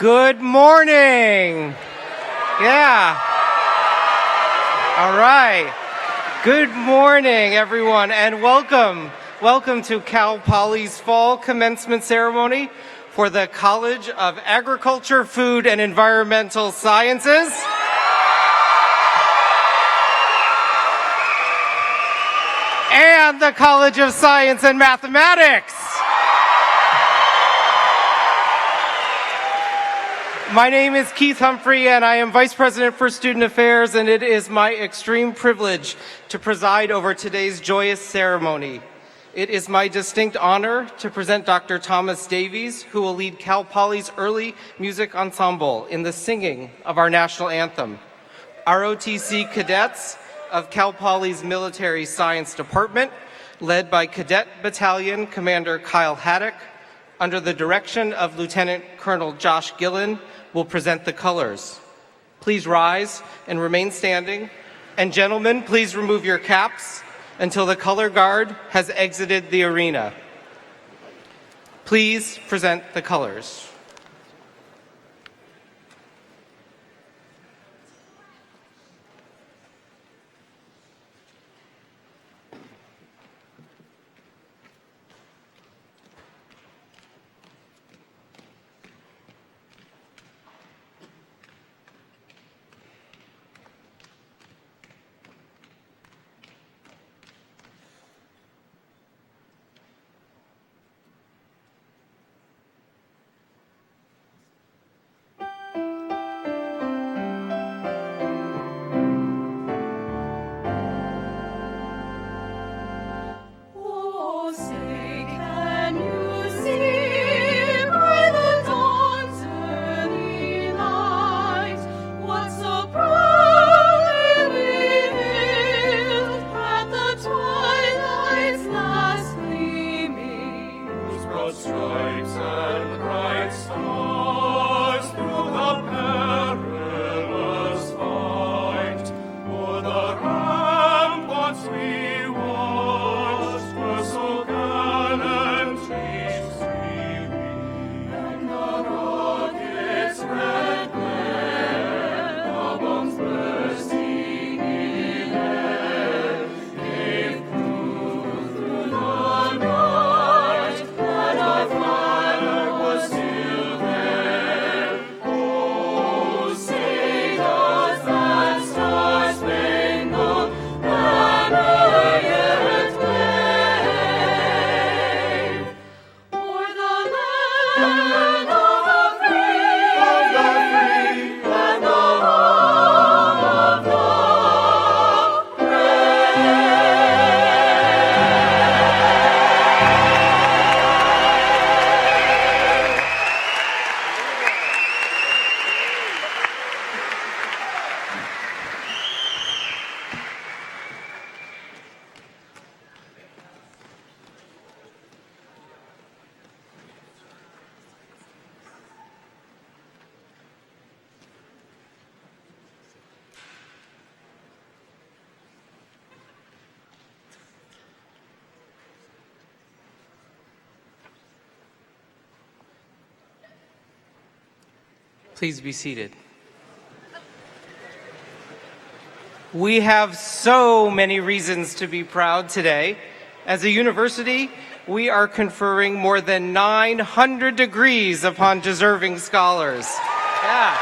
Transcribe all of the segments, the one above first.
Good morning. Yeah. All right. Good morning, everyone, and welcome. Welcome to Cal Poly's Fall Commencement Ceremony for the College of Agriculture, Food, and Environmental Sciences. And the College of Science and Mathematics. My name is Keith Humphrey, and I am Vice President for Student Affairs, and it is my extreme privilege to preside over today's joyous ceremony. It is my distinct honor to present Dr. Thomas Davies, who will lead Cal Poly's early music ensemble in the singing of our national anthem. ROTC cadets of Cal Poly's Military Science Department, led by Cadet Battalion Commander Kyle Haddock, under the direction of Lieutenant Colonel Josh Gillen, will present the colors. Please rise and remain standing. And gentlemen, please remove your caps until the color guard has exited the arena. Please present the colors. Please be seated. We have so many reasons to be proud today. As a university, we are conferring more than 900 degrees upon deserving scholars. Yeah.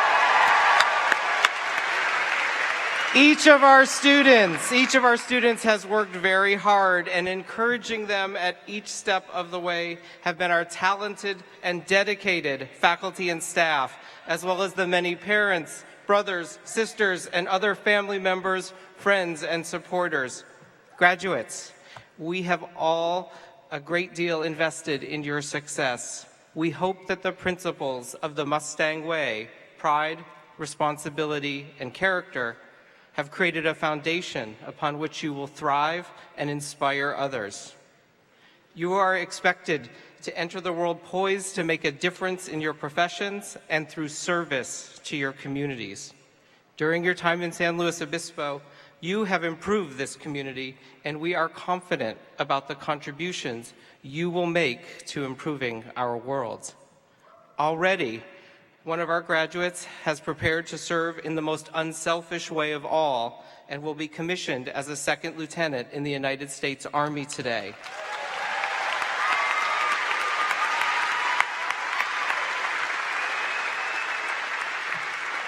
Each of our students has worked very hard, and encouraging them at each step of the way have been our talented and dedicated faculty and staff, as well as the many parents, brothers, sisters, and other family members, friends, and supporters. Graduates, we have all a great deal invested in your success. We hope that the principles of the Mustang Way, pride, responsibility, and character, have created a foundation upon which you will thrive and inspire others. You are expected to enter the world poised to make a difference in your professions and through service to your communities. During your time in San Luis Obispo, you have improved this community, and we are confident about the contributions you will make to improving our world. Already, One of our graduates has prepared to serve in the most unselfish way of all and will be commissioned as a second lieutenant in the United States Army today.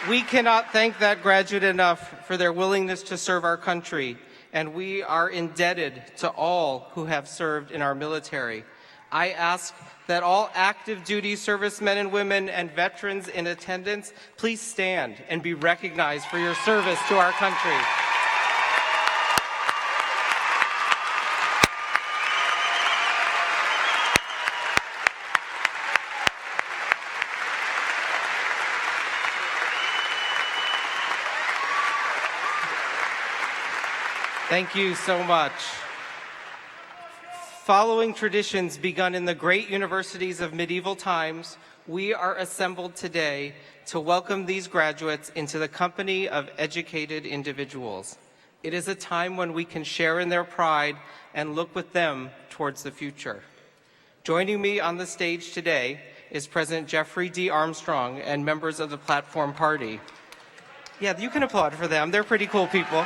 We cannot thank that graduate enough for their willingness to serve our country, and we are indebted to all who have served in our military. I ask that all active duty servicemen and women and veterans in attendance please stand and be recognized for your service to our country. Thank you so much. Following traditions begun in the great universities of medieval times, we are assembled today to welcome these graduates into the company of educated individuals. It is a time when we can share in their pride and look with them towards the future. Joining me on the stage today is President Jeffrey D. Armstrong and members of the Platform Party. Yeah, you can applaud for them. They're pretty cool people.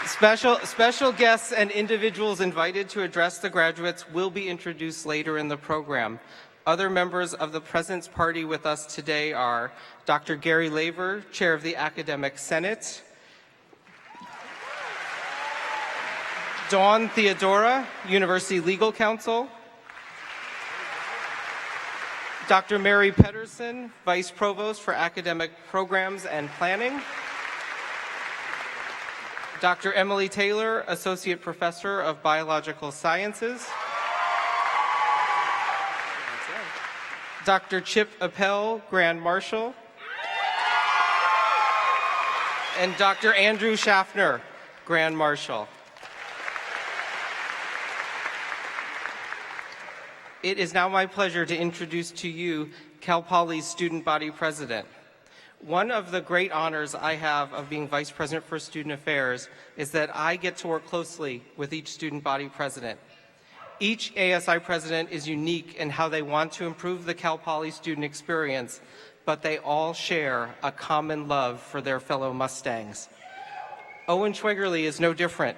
Special guests and individuals invited to address the graduates will be introduced later in the program. Other members of the President's Party with us today are Dr. Gary Laver, Chair of the Academic Senate, Dawn Theodora, University Legal Counsel, Dr. Mary Pedersen, Vice Provost for Academic Programs and Planning, Dr. Emily Taylor, Associate Professor of Biological Sciences, Dr. Chip Appel, Grand Marshal, and Dr. Andrew Schaffner, Grand Marshal. It is now my pleasure to introduce to you Cal Poly's Student Body President. One of the great honors I have of being Vice President for Student Affairs is that I get to work closely with each student body president. Each ASI president is unique in how they want to improve the Cal Poly student experience, but they all share a common love for their fellow Mustangs. Owen Schwegerle is no different.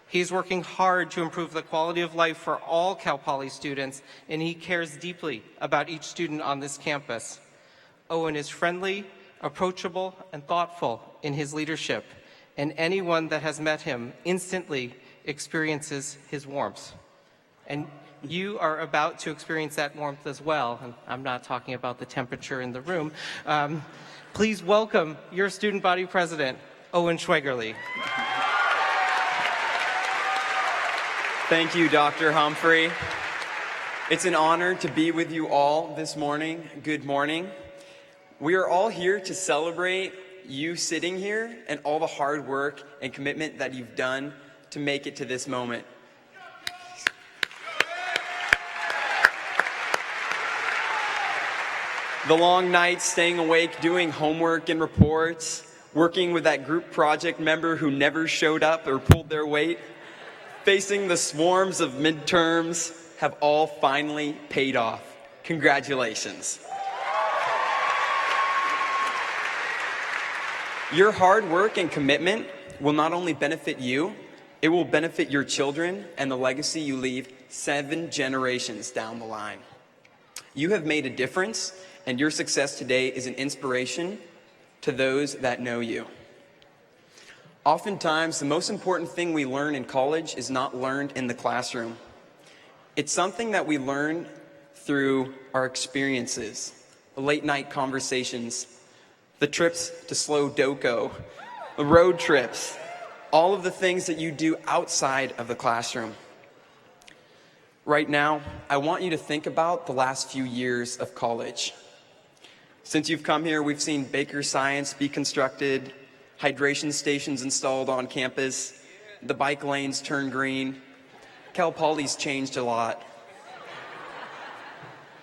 He's working hard to improve the quality of life for all Cal Poly students, and he cares deeply about each student on this campus. Owen is friendly, approachable, and thoughtful in his leadership, and anyone that has met him instantly experiences his warmth. And you are about to experience that warmth as well, and I'm not talking about the temperature in the room. Please welcome your student body president, Owen Schwegerle. Thank you, Dr. Humphrey. It's an honor to be with you all this morning. Good morning. We are all here to celebrate you sitting here and all the hard work and commitment that you've done to make it to this moment. The long nights staying awake, doing homework and reports, working with that group project member who never showed up or pulled their weight, facing the swarms of midterms have all finally paid off. Congratulations. Your hard work and commitment will not only benefit you, it will benefit your children and the legacy you leave 7 generations down the line. You have made a difference, and your success today is an inspiration to those that know you. Oftentimes, the most important thing we learn in college is not learned in the classroom. It's something that we learn through our experiences, the late night conversations, the trips to Slow Doco, the road trips, all of the things that you do outside of the classroom. Right now, I want you to think about the last few years of college. Since you've come here, we've seen Baker Science be constructed, hydration stations installed on campus, the bike lanes turn green. Cal Poly's changed a lot.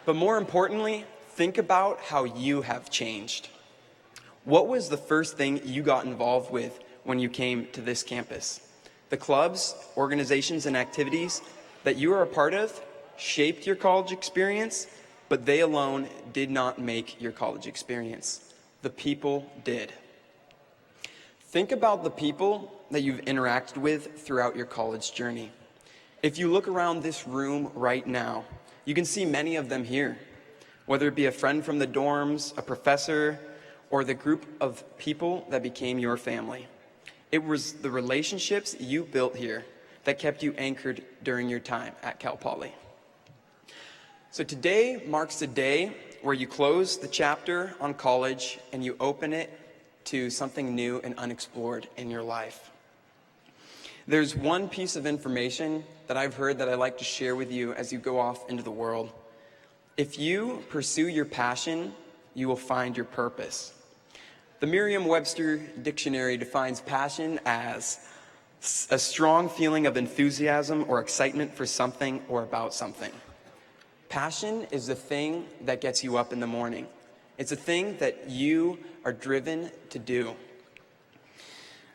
But more importantly, think about how you have changed. What was the first thing you got involved with when you came to this campus? The clubs, organizations, and activities that you are a part of shaped your college experience, but they alone did not make your college experience. The people did. Think about the people that you've interacted with throughout your college journey. If you look around this room right now, you can see many of them here, whether it be a friend from the dorms, a professor, or the group of people that became your family. It was the relationships you built here that kept you anchored during your time at Cal Poly. So today marks the day where you close the chapter on college and you open it to something new and unexplored in your life. There's one piece of information that I've heard that I'd like to share with you as you go off into the world. If you pursue your passion, you will find your purpose. The Merriam-Webster dictionary defines passion as a strong feeling of enthusiasm or excitement for something or about something. Passion is the thing that gets you up in the morning. It's a thing that you are driven to do.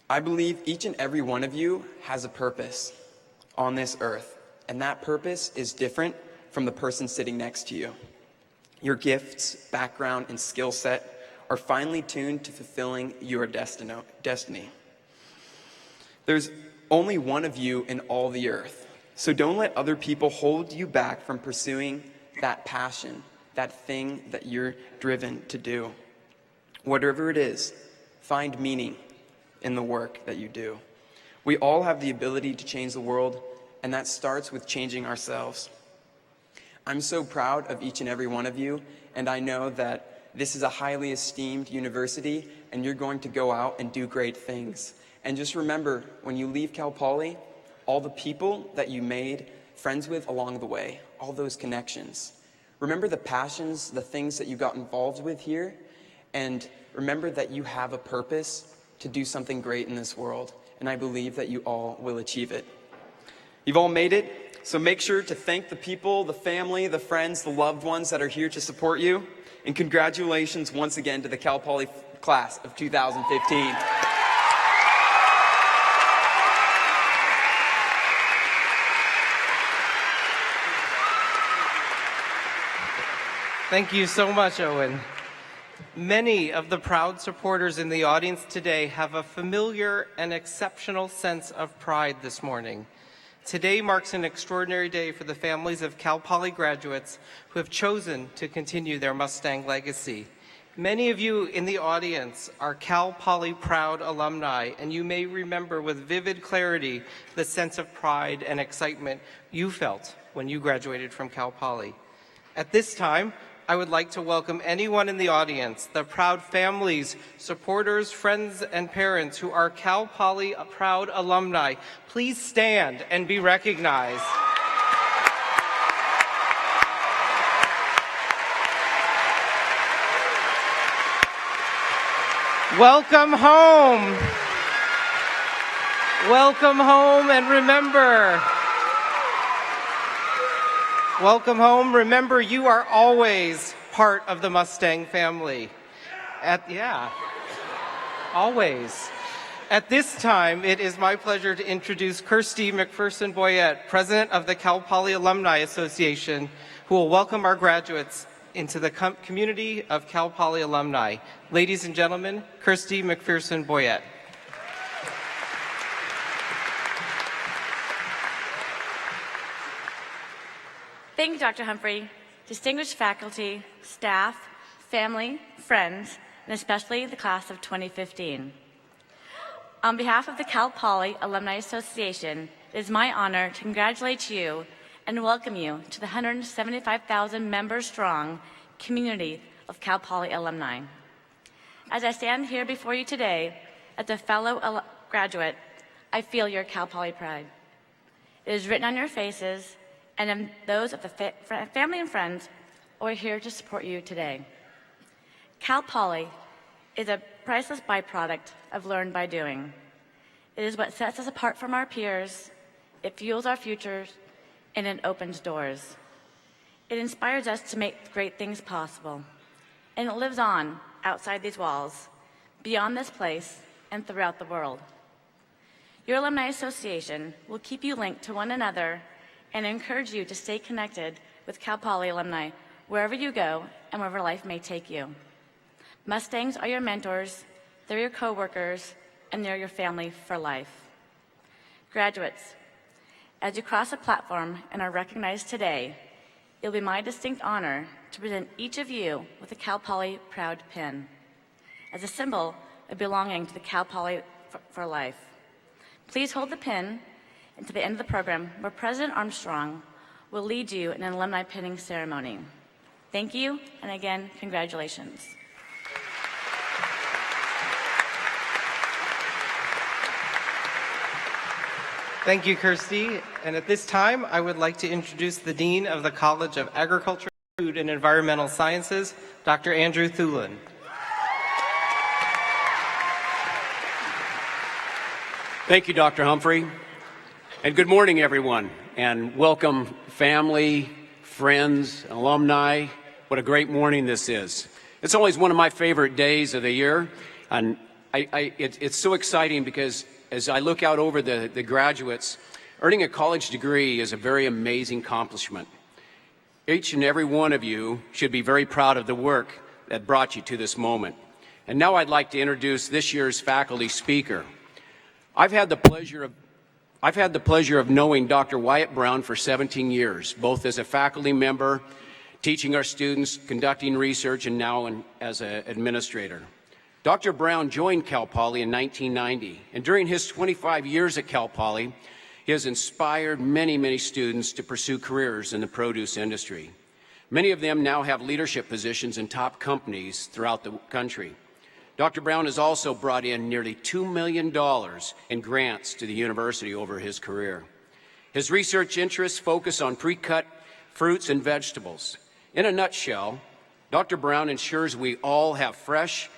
I believe each and every one of you has a purpose on this earth, and that purpose is different from the person sitting next to you. Your gifts, background, and skill set are finely tuned to fulfilling your destiny. There's only one of you in all the earth, so don't let other people hold you back from pursuing that passion, that thing that you're driven to do. Whatever it is, find meaning in the work that you do. We all have the ability to change the world, and that starts with changing ourselves. I'm so proud of each and every one of you, and I know that this is a highly esteemed university, and you're going to go out and do great things. And just remember, when you leave Cal Poly, all the people that you made friends with along the way, all those connections. Remember the passions, the things that you got involved with here, and remember that you have a purpose to do something great in this world, and I believe that you all will achieve it. You've all made it, so make sure to thank the people, the family, the friends, the loved ones that are here to support you. And congratulations once again to the Cal Poly class of 2015. Thank you so much, Owen. Many of the proud supporters in the audience today have a familiar and exceptional sense of pride this morning. Today marks an extraordinary day for the families of Cal Poly graduates who have chosen to continue their Mustang legacy. Many of you in the audience are Cal Poly proud alumni, and you may remember with vivid clarity the sense of pride and excitement you felt when you graduated from Cal Poly. At this time, I would like to welcome anyone in the audience, the proud families, supporters, friends, and parents who are Cal Poly proud alumni. Please stand and be recognized. Welcome home. Welcome home, and remember, welcome home. Remember, you are always part of the Mustang family. Always. At this time, it is my pleasure to introduce Kirsty McPherson Boyette, President of the Cal Poly Alumni Association, who will welcome our graduates into the community of Cal Poly alumni. Ladies and gentlemen, Kirsty McPherson Boyette. Thank you, Dr. Humphrey, distinguished faculty, staff, family, friends, and especially the class of 2015. On behalf of the Cal Poly Alumni Association, it is my honor to congratulate you and welcome you to the 175,000 member strong community of Cal Poly alumni. As I stand here before you today as a fellow graduate, I feel your Cal Poly pride. It is written on your faces and in those of the family and friends who are here to support you today. Cal Poly is a priceless byproduct of learn by doing. It is what sets us apart from our peers, it fuels our futures, and it opens doors. It inspires us to make great things possible, and it lives on outside these walls, beyond this place, and throughout the world. Your Alumni Association will keep you linked to one another and encourage you to stay connected with Cal Poly alumni wherever you go and wherever life may take you. Mustangs are your mentors, they're your coworkers, and they're your family for life. Graduates, as you cross the platform and are recognized today, it'll be my distinct honor to present each of you with a Cal Poly Proud Pin as a symbol of belonging to the Cal Poly for life. Please hold the pin until the end of the program, where President Armstrong will lead you in an alumni pinning ceremony. Thank you, and again, congratulations. Thank you, Kirsty. And at this time, I would like to introduce the Dean of the College of Agriculture, Food, and Environmental Sciences, Dr. Andrew Thulin. Thank you, Dr. Humphrey. And good morning, everyone. And welcome, family, friends, alumni. What a great morning this is. It's always one of my favorite days of the year. And it's so exciting because as I look out over the graduates, earning a college degree is a very amazing accomplishment. Each and every one of you should be very proud of the work that brought you to this moment. And now I'd like to introduce this year's faculty speaker. I've had the pleasure of knowing Dr. Wyatt Brown for 17 years, both as a faculty member, teaching our students, conducting research, and now as an administrator. Dr. Brown joined Cal Poly in 1990, and during his 25 years at Cal Poly, he has inspired many, many students to pursue careers in the produce industry. Many of them now have leadership positions in top companies throughout the country. Dr. Brown has also brought in nearly $2 million in grants to the university over his career. His research interests focus on pre-cut fruits and vegetables. In a nutshell, Dr. Brown ensures we all have fresh,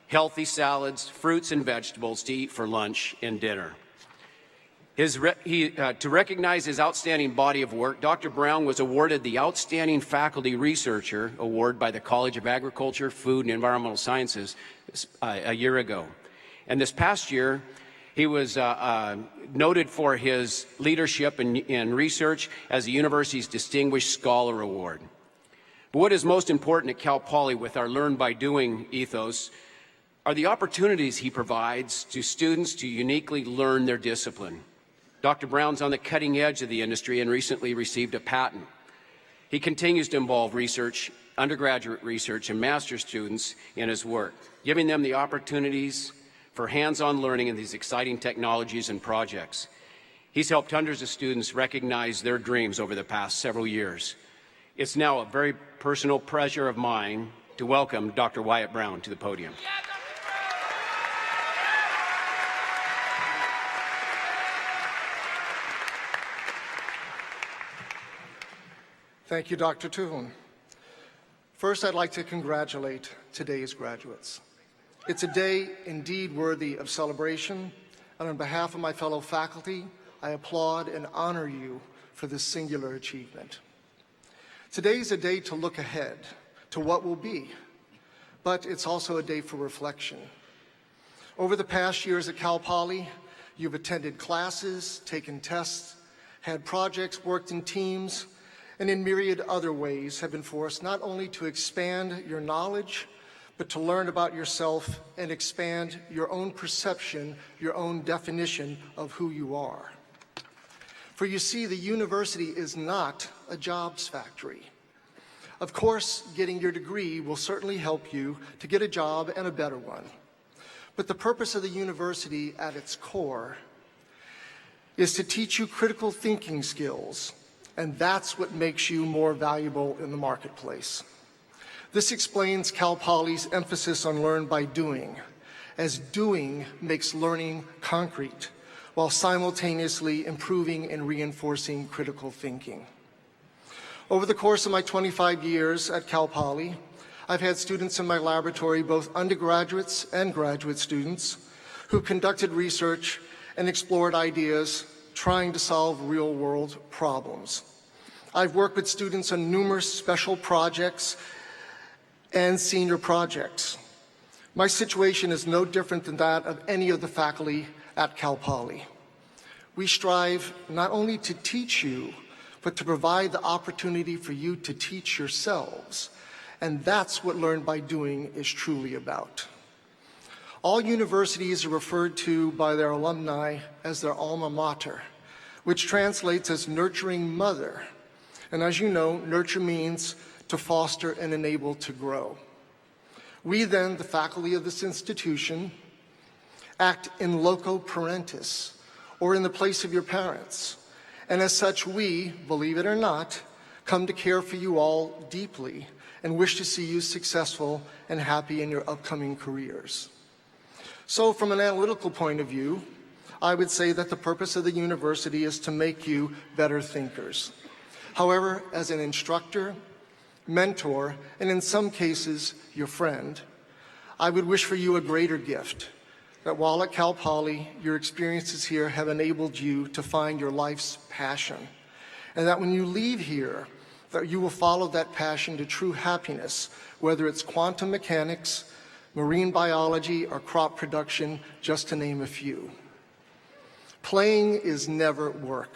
healthy salads, fruits, and vegetables to eat for lunch and dinner. To recognize his outstanding body of work, Dr. Brown was awarded the Outstanding Faculty Researcher Award by the College of Agriculture, Food, and Environmental Sciences a year ago. And this past year, he was noted for his leadership in research as the university's Distinguished Scholar Award. But what is most important at Cal Poly with our Learn by Doing ethos are the opportunities he provides to students to uniquely learn their discipline. Dr. Brown's on the cutting edge of the industry and recently received a patent. He continues to involve research, undergraduate research, and master's students in his work, giving them the opportunities for hands-on learning in these exciting technologies and projects. He's helped hundreds of students recognize their dreams over the past several years. It's now a very personal pleasure of mine to welcome Dr. Wyatt Brown to the podium. Thank you, Dr. Tuhun. First, I'd like to congratulate today's graduates. It's a day indeed worthy of celebration, and on behalf of my fellow faculty, I applaud and honor you for this singular achievement. Today is a day to look ahead to what will be, but it's also a day for reflection. Over the past years at Cal Poly, you've attended classes, taken tests, had projects, worked in teams, and in myriad other ways have been forced not only to expand your knowledge, but to learn about yourself and expand your own perception, your own definition of who you are. For you see, the university is not a jobs factory. Of course, getting your degree will certainly help you to get a job and a better one. But the purpose of the university at its core is to teach you critical thinking skills, and that's what makes you more valuable in the marketplace. This explains Cal Poly's emphasis on learn by doing, as doing makes learning concrete, while simultaneously improving and reinforcing critical thinking. Over the course of my 25 years at Cal Poly, I've had students in my laboratory, both undergraduates and graduate students, who conducted research and explored ideas trying to solve real-world problems. I've worked with students on numerous special projects and senior projects. My situation is no different than that of any of the faculty at Cal Poly. We strive not only to teach you but to provide the opportunity for you to teach yourselves. And that's what Learn by Doing is truly about. All universities are referred to by their alumni as their alma mater, which translates as nurturing mother. And as you know, nurture means to foster and enable to grow. We then, the faculty of this institution, act in loco parentis, or in the place of your parents. And as such, we, believe it or not, come to care for you all deeply and wish to see you successful and happy in your upcoming careers. So from an analytical point of view, I would say that the purpose of the university is to make you better thinkers. However, as an instructor, mentor, and in some cases, your friend, I would wish for you a greater gift, that while at Cal Poly, your experiences here have enabled you to find your life's passion, and that when you leave here, that you will follow that passion to true happiness, whether it's quantum mechanics, marine biology, or crop production, just to name a few. Playing is never work.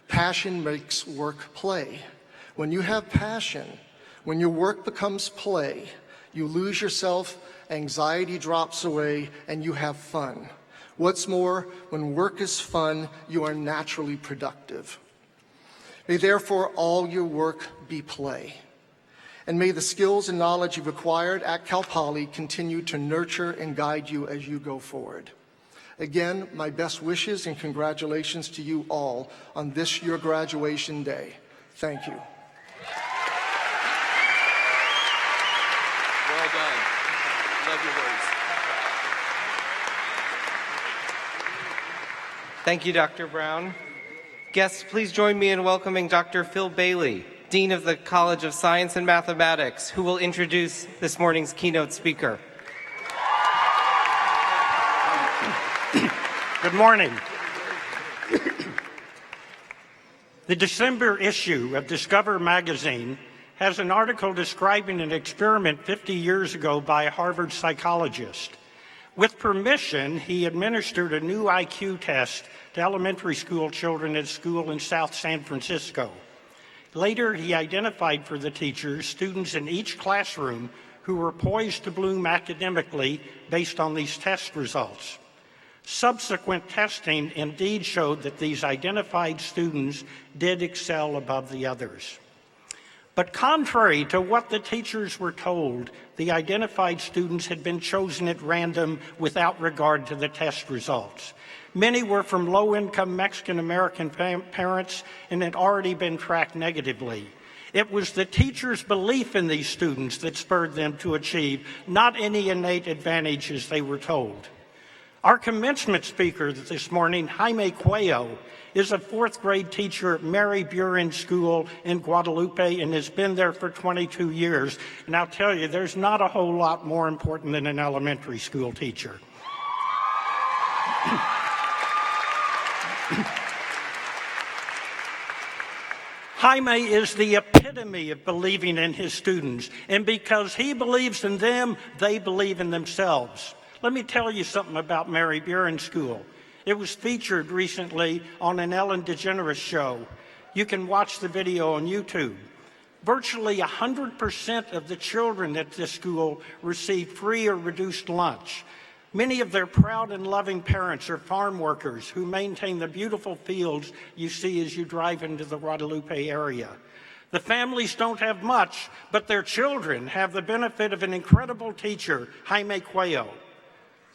Passion makes work play. When you have passion, when your work becomes play, you lose yourself, anxiety drops away, and you have fun. What's more, when work is fun, you are naturally productive. May therefore all your work be play. And may the skills and knowledge you've acquired at Cal Poly continue to nurture and guide you as you go forward. Again, my best wishes and congratulations to you all on this your graduation day. Thank you. Well done. Love your words. Thank you, Dr. Brown. Guests, please join me in welcoming Dr. Phil Bailey, Dean of the College of Science and Mathematics, who will introduce this morning's keynote speaker. Good morning. The December issue of Discover magazine has an article describing an experiment 50 years ago by a Harvard psychologist. With permission, he administered a new IQ test to elementary school children at a school in South San Francisco. Later, he identified for the teachers students in each classroom who were poised to bloom academically based on these test results. Subsequent testing indeed showed that these identified students did excel above the others. But contrary to what the teachers were told, the identified students had been chosen at random without regard to the test results. Many were from low-income Mexican-American parents and had already been tracked negatively. It was the teachers' belief in these students that spurred them to achieve, not any innate advantages they were told. Our commencement speaker this morning, Jaime Cuello, is a fourth grade teacher at Mary Buren School in Guadalupe and has been there for 22 years. And I'll tell you, there's not a whole lot more important than an elementary school teacher. Jaime is the epitome of believing in his students, and because he believes in them, they believe in themselves. Let me tell you something about Mary Buren School. It was featured recently on an Ellen DeGeneres show. You can watch the video on YouTube. Virtually 100% of the children at this school receive free or reduced lunch. Many of their proud and loving parents are farm workers who maintain the beautiful fields you see as you drive into the Guadalupe area. The families don't have much, but their children have the benefit of an incredible teacher, Jaime Cuello.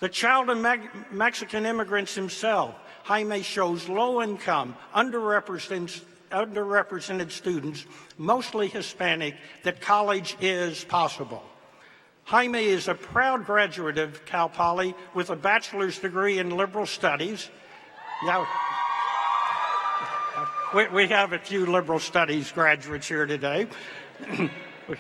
The child of Mexican immigrants himself, Jaime shows low-income, underrepresented students, mostly Hispanic, that college is possible. Jaime is a proud graduate of Cal Poly with a bachelor's degree in liberal studies. Yeah, we have a few liberal studies graduates here today.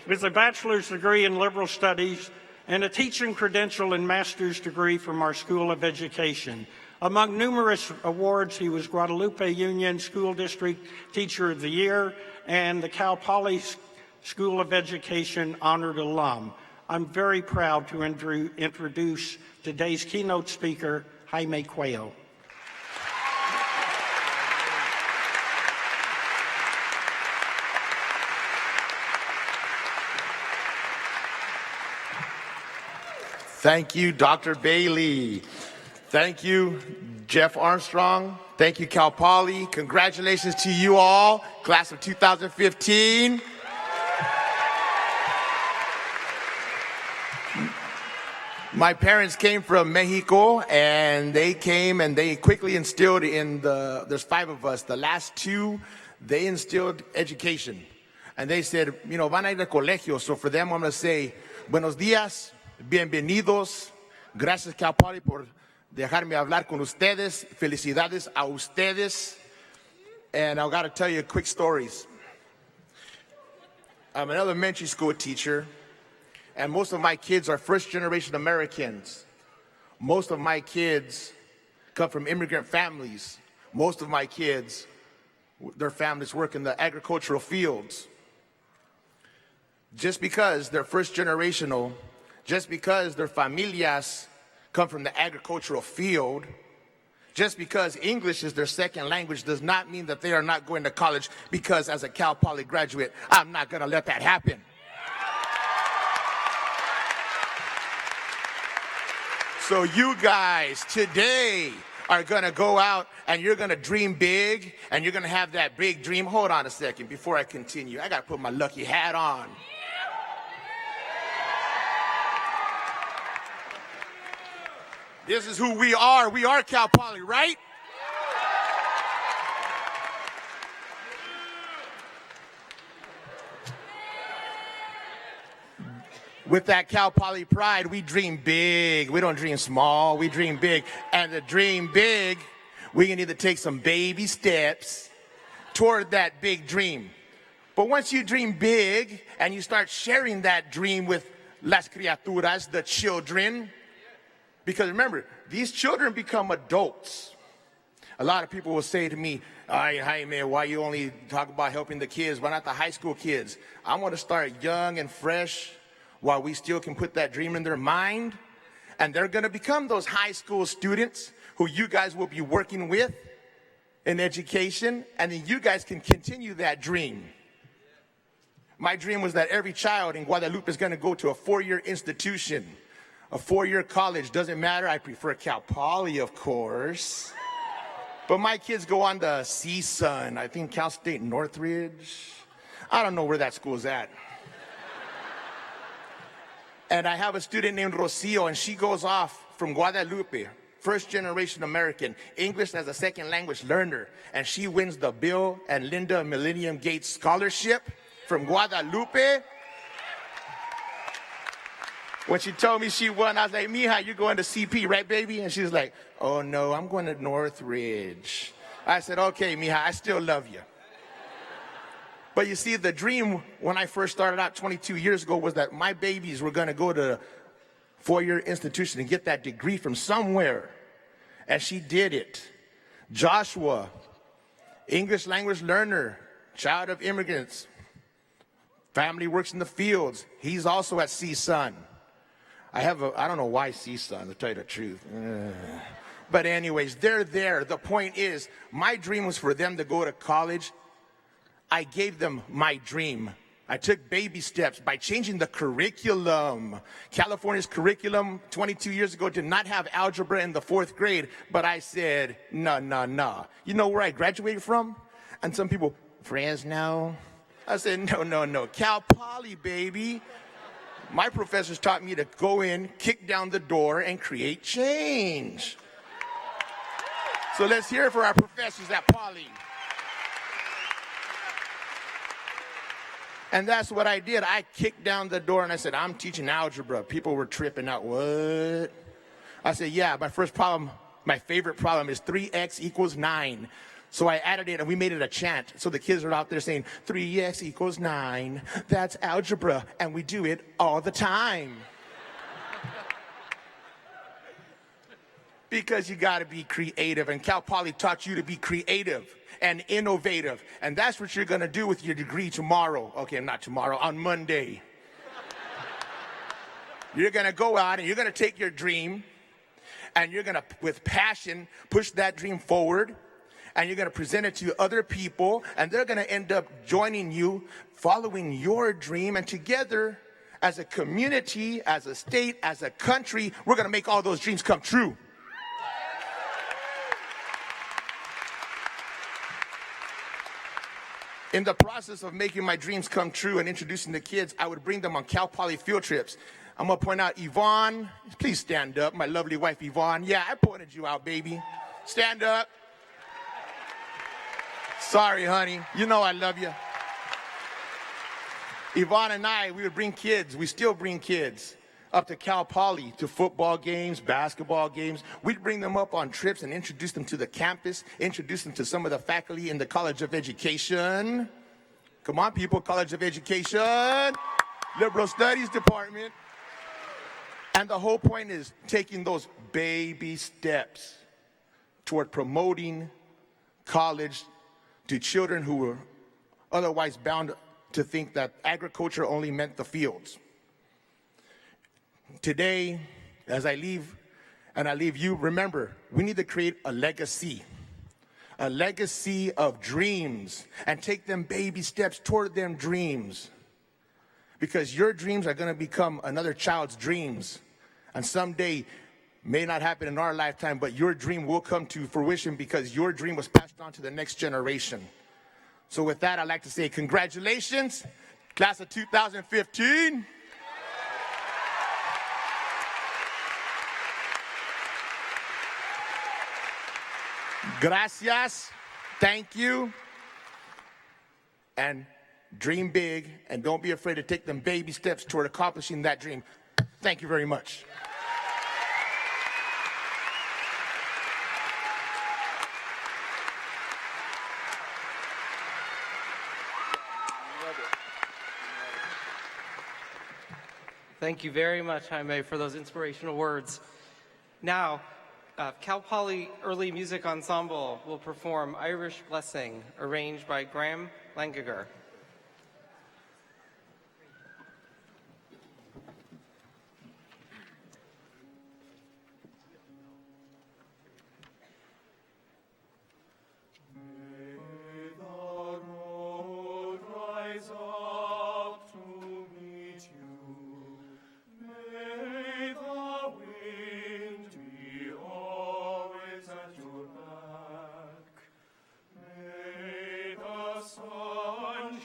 With a bachelor's degree in liberal studies and a teaching credential and master's degree from our School of Education. Among numerous awards, he was Guadalupe Union School District Teacher of the Year and the Cal Poly School of Education Honored Alum. I'm very proud to introduce today's keynote speaker, Jaime Cuello. Thank you, Dr. Bailey. Thank you, Jeff Armstrong. Thank you, Cal Poly. Congratulations to you all, class of 2015. My parents came from Mexico, and they came and they quickly instilled there's 5 of us, the last 2, they instilled education. And they said, van a ir al colegio. So for them, I'm going to say, buenos días, bienvenidos. Gracias, Cal Poly, por dejarme hablar con ustedes. Felicidades a ustedes. And I've got to tell you quick stories. I'm an elementary school teacher, and most of my kids are first-generation Americans. Most of my kids come from immigrant families. Most of my kids, their families work in the agricultural fields. Just because they're first-generational, just because their familias come from the agricultural field, just because English is their second language does not mean that they are not going to college, because as a Cal Poly graduate, I'm not going to let that happen. So you guys today are going to go out and you're going to dream big, and you're going to have that big dream. Hold on a second before I continue. I got to put my lucky hat on. This is who we are. We are Cal Poly, right? With that Cal Poly pride, we dream big. We don't dream small. We dream big. And to dream big, we're going to need to take some baby steps toward that big dream. But once you dream big and you start sharing that dream with las criaturas, the children, because remember, these children become adults. A lot of people will say to me, "Ay, Jaime, why you only talk about helping the kids? Why not the high school kids?" I want to start young and fresh while we still can put that dream in their mind. And they're going to become those high school students who you guys will be working with in education. And then you guys can continue that dream. My dream was that every child in Guadalupe is going to go to a 4-year institution. A 4-year college, doesn't matter. I prefer Cal Poly, of course. But my kids go on to CSUN, I think Cal State Northridge. I don't know where that school's at. And I have a student named Rocio, and she goes off from Guadalupe, first-generation American, English as a second language learner. And she wins the Bill and Linda Millennium Gates Scholarship from Guadalupe. When she told me she won, I was like, "Mija, you're going to CP, right, baby?" And she was like, "Oh, no, I'm going to Northridge." I said, "Okay, Mija, I still love you." But you see, the dream when I first started out 22 years ago was that my babies were going to go to a 4-year institution and get that degree from somewhere. And she did it. Joshua, English language learner, child of immigrants, family works in the fields. He's also at CSUN. I don't know why CSUN, to tell you the truth. But anyways, they're there. The point is, my dream was for them to go to college. I gave them my dream. I took baby steps by changing the curriculum. California's curriculum 22 years ago did not have algebra in the 4th grade, but I said, no. You know where I graduated from? And some people, Fresno. I said, no, Cal Poly, baby. My professors taught me to go in, kick down the door, and create change. So let's hear it for our professors at Poly. And that's what I did. I kicked down the door and I said, "I'm teaching algebra." People were tripping out. What? I said, "Yeah, my favorite problem is 3x equals 9. So I added it and we made it a chant. So the kids are out there saying, 3x equals 9. That's algebra. And we do it all the time. Because you got to be creative. And Cal Poly taught you to be creative and innovative. And that's what you're going to do with your degree tomorrow. Okay, not tomorrow, on Monday. You're going to go out and you're going to take your dream and you're going to, with passion, push that dream forward. And you're going to present it to other people, and they're going to end up joining you, following your dream, and together, as a community, as a state, as a country, we're going to make all those dreams come true. In the process of making my dreams come true and introducing the kids, I would bring them on Cal Poly field trips. I'm going to point out Yvonne. Please stand up. My lovely wife, Yvonne. Yeah, I pointed you out, baby. Stand up. Sorry, honey. You know I love you. Yvonne and I, we would bring kids. We still bring kids up to Cal Poly, to football games, basketball games. We'd bring them up on trips and introduce them to the campus, introduce them to some of the faculty in the College of Education. Come on, people, College of Education, Liberal Studies Department. And the whole point is taking those baby steps toward promoting college to children who were otherwise bound to think that agriculture only meant the fields. Today, as I leave, and I leave you, remember, we need to create a legacy of dreams, and take them baby steps toward them dreams. Because your dreams are going to become another child's dreams. And someday, may not happen in our lifetime, but your dream will come to fruition because your dream was passed on to the next generation. So with that, I'd like to say congratulations, class of 2015. Gracias. Thank you. And dream big, and don't be afraid to take them baby steps toward accomplishing that dream. Thank you very much. Thank you very much, Jaime, for those inspirational words. Now, Cal Poly Early Music Ensemble will perform Irish Blessing, arranged by Graham Langager. Sun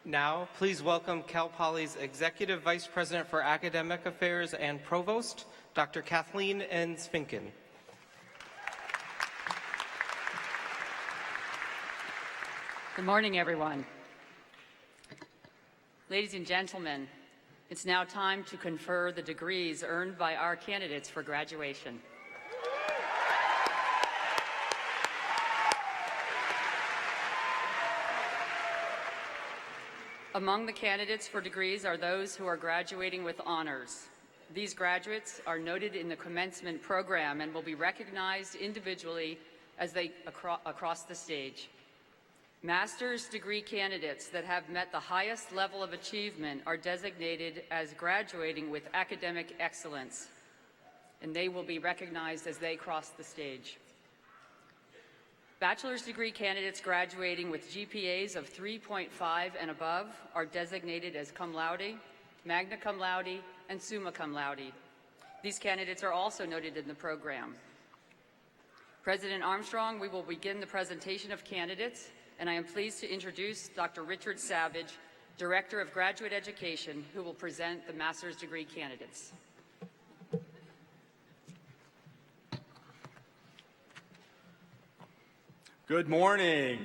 Now, please welcome Cal Poly's Executive Vice President for Academic Affairs and Provost, Dr. Kathleen N. Svinken. Good morning, everyone. Ladies and gentlemen, it's now time to confer the degrees earned by our candidates for graduation. Among the candidates for degrees are those who are graduating with honors. These graduates are noted in the commencement program and will be recognized individually as they across the stage. Master's degree candidates that have met the highest level of achievement are designated as graduating with academic excellence, and they will be recognized as they cross the stage. Bachelor's degree candidates graduating with GPAs of 3.5 and above are designated as cum laude, magna cum laude, and summa cum laude. These candidates are also noted in the program. President Armstrong, we will begin the presentation of candidates, and I am pleased to introduce Dr. Richard Savage, Director of Graduate Education, who will present the master's degree candidates. Good morning.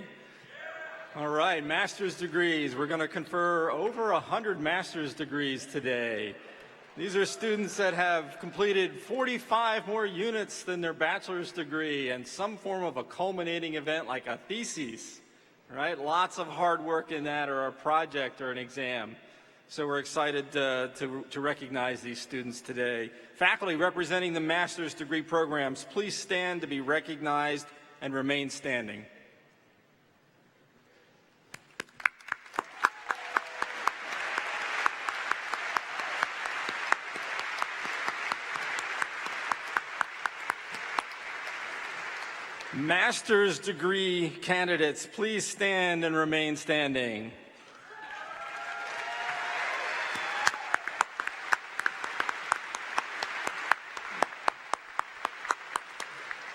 All right, master's degrees. We're going to confer over 100 master's degrees today. These are students that have completed 45 more units than their bachelor's degree and some form of a culminating event like a thesis. All right, lots of hard work in that, or a project or an exam. So we're excited to recognize these students today. Faculty representing the master's degree programs, please stand to be recognized and remain standing. Master's degree candidates, please stand and remain standing.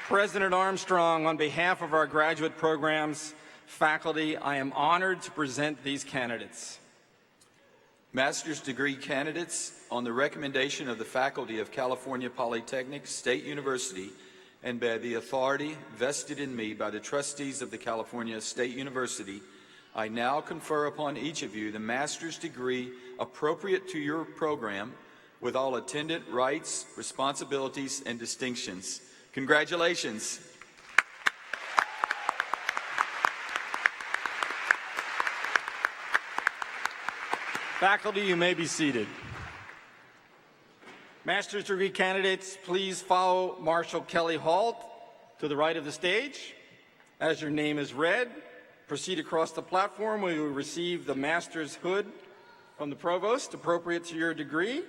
President Armstrong, on behalf of our graduate programs, faculty, I am honored to present these candidates. Master's degree candidates, on the recommendation of the faculty of California Polytechnic State University and by the authority vested in me by the trustees of the California State University, I now confer upon each of you the master's degree appropriate to your program with all attendant rights, responsibilities, and distinctions. Congratulations. Faculty, you may be seated. Master's degree candidates, please follow Marshal Kelly Halt to the right of the stage. As your name is read, proceed across the platform where you will receive the master's hood from the provost appropriate to your degree.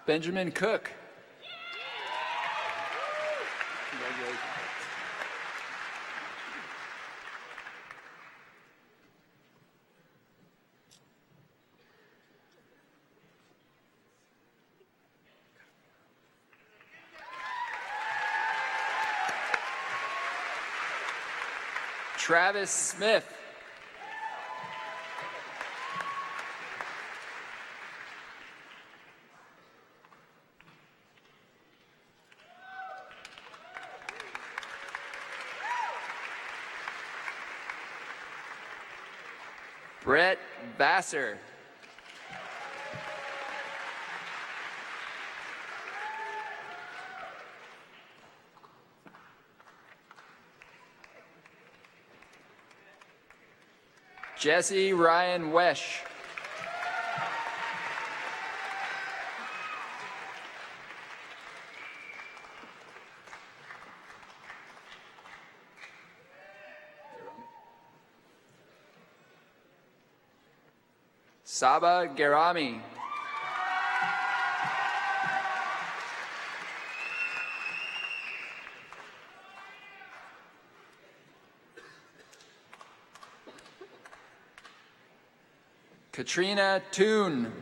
Benjamin Cook. Travis Smith. Brett Vassar. Jesse Ryan Wesh. Saba Garami. Katrina Toon.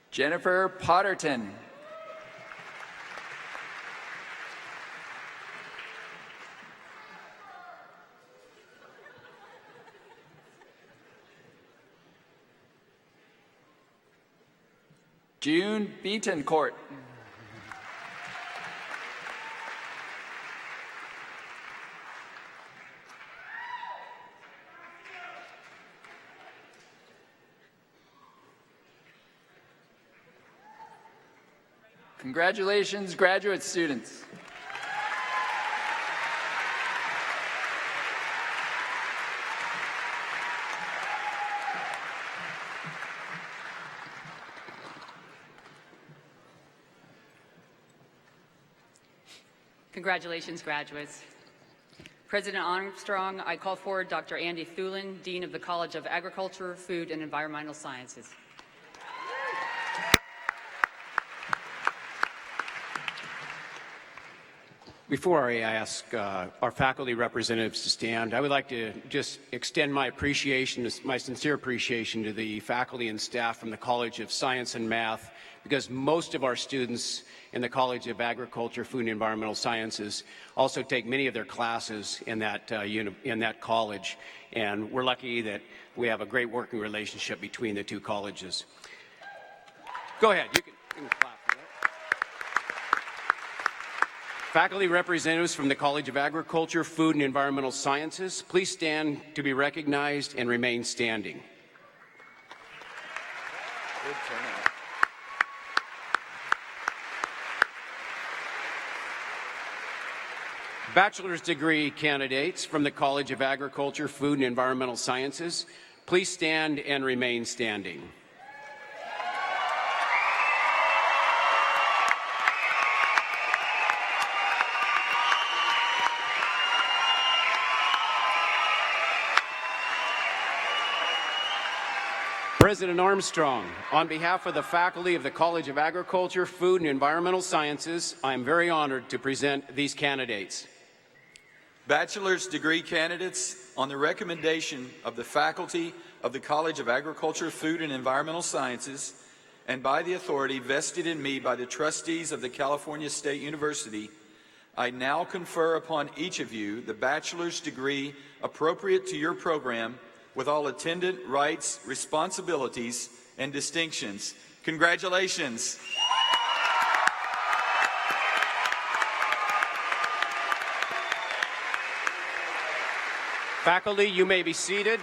Jennifer Potterton. June Beatoncourt. Congratulations, graduate students. Congratulations, graduates. President Armstrong, I call forward Dr. Andy Thulin, Dean of the College of Agriculture, Food, and Environmental Sciences. Before I ask our faculty representatives to stand, I would like to just extend my appreciation, my sincere appreciation to the faculty and staff from the College of Science and Math, because most of our students in the College of Agriculture, Food, and Environmental Sciences also take many of their classes in that college, and we're lucky that we have a great working relationship between the two colleges. Go ahead, you can clap for that. Faculty representatives from the College of Agriculture, Food, and Environmental Sciences, please stand to be recognized and remain standing. Good turnout. Bachelor's degree candidates from the College of Agriculture, Food, and Environmental Sciences, please stand and remain standing. President Armstrong, on behalf of the faculty of the College of Agriculture, Food, and Environmental Sciences, I am very honored to present these candidates. Bachelor's degree candidates, on the recommendation of the faculty of the College of Agriculture, Food, and Environmental Sciences, and by the authority vested in me by the trustees of the California State University, I now confer upon each of you the bachelor's degree appropriate to your program with all attendant rights, responsibilities, and distinctions. Congratulations. Faculty, you may be seated.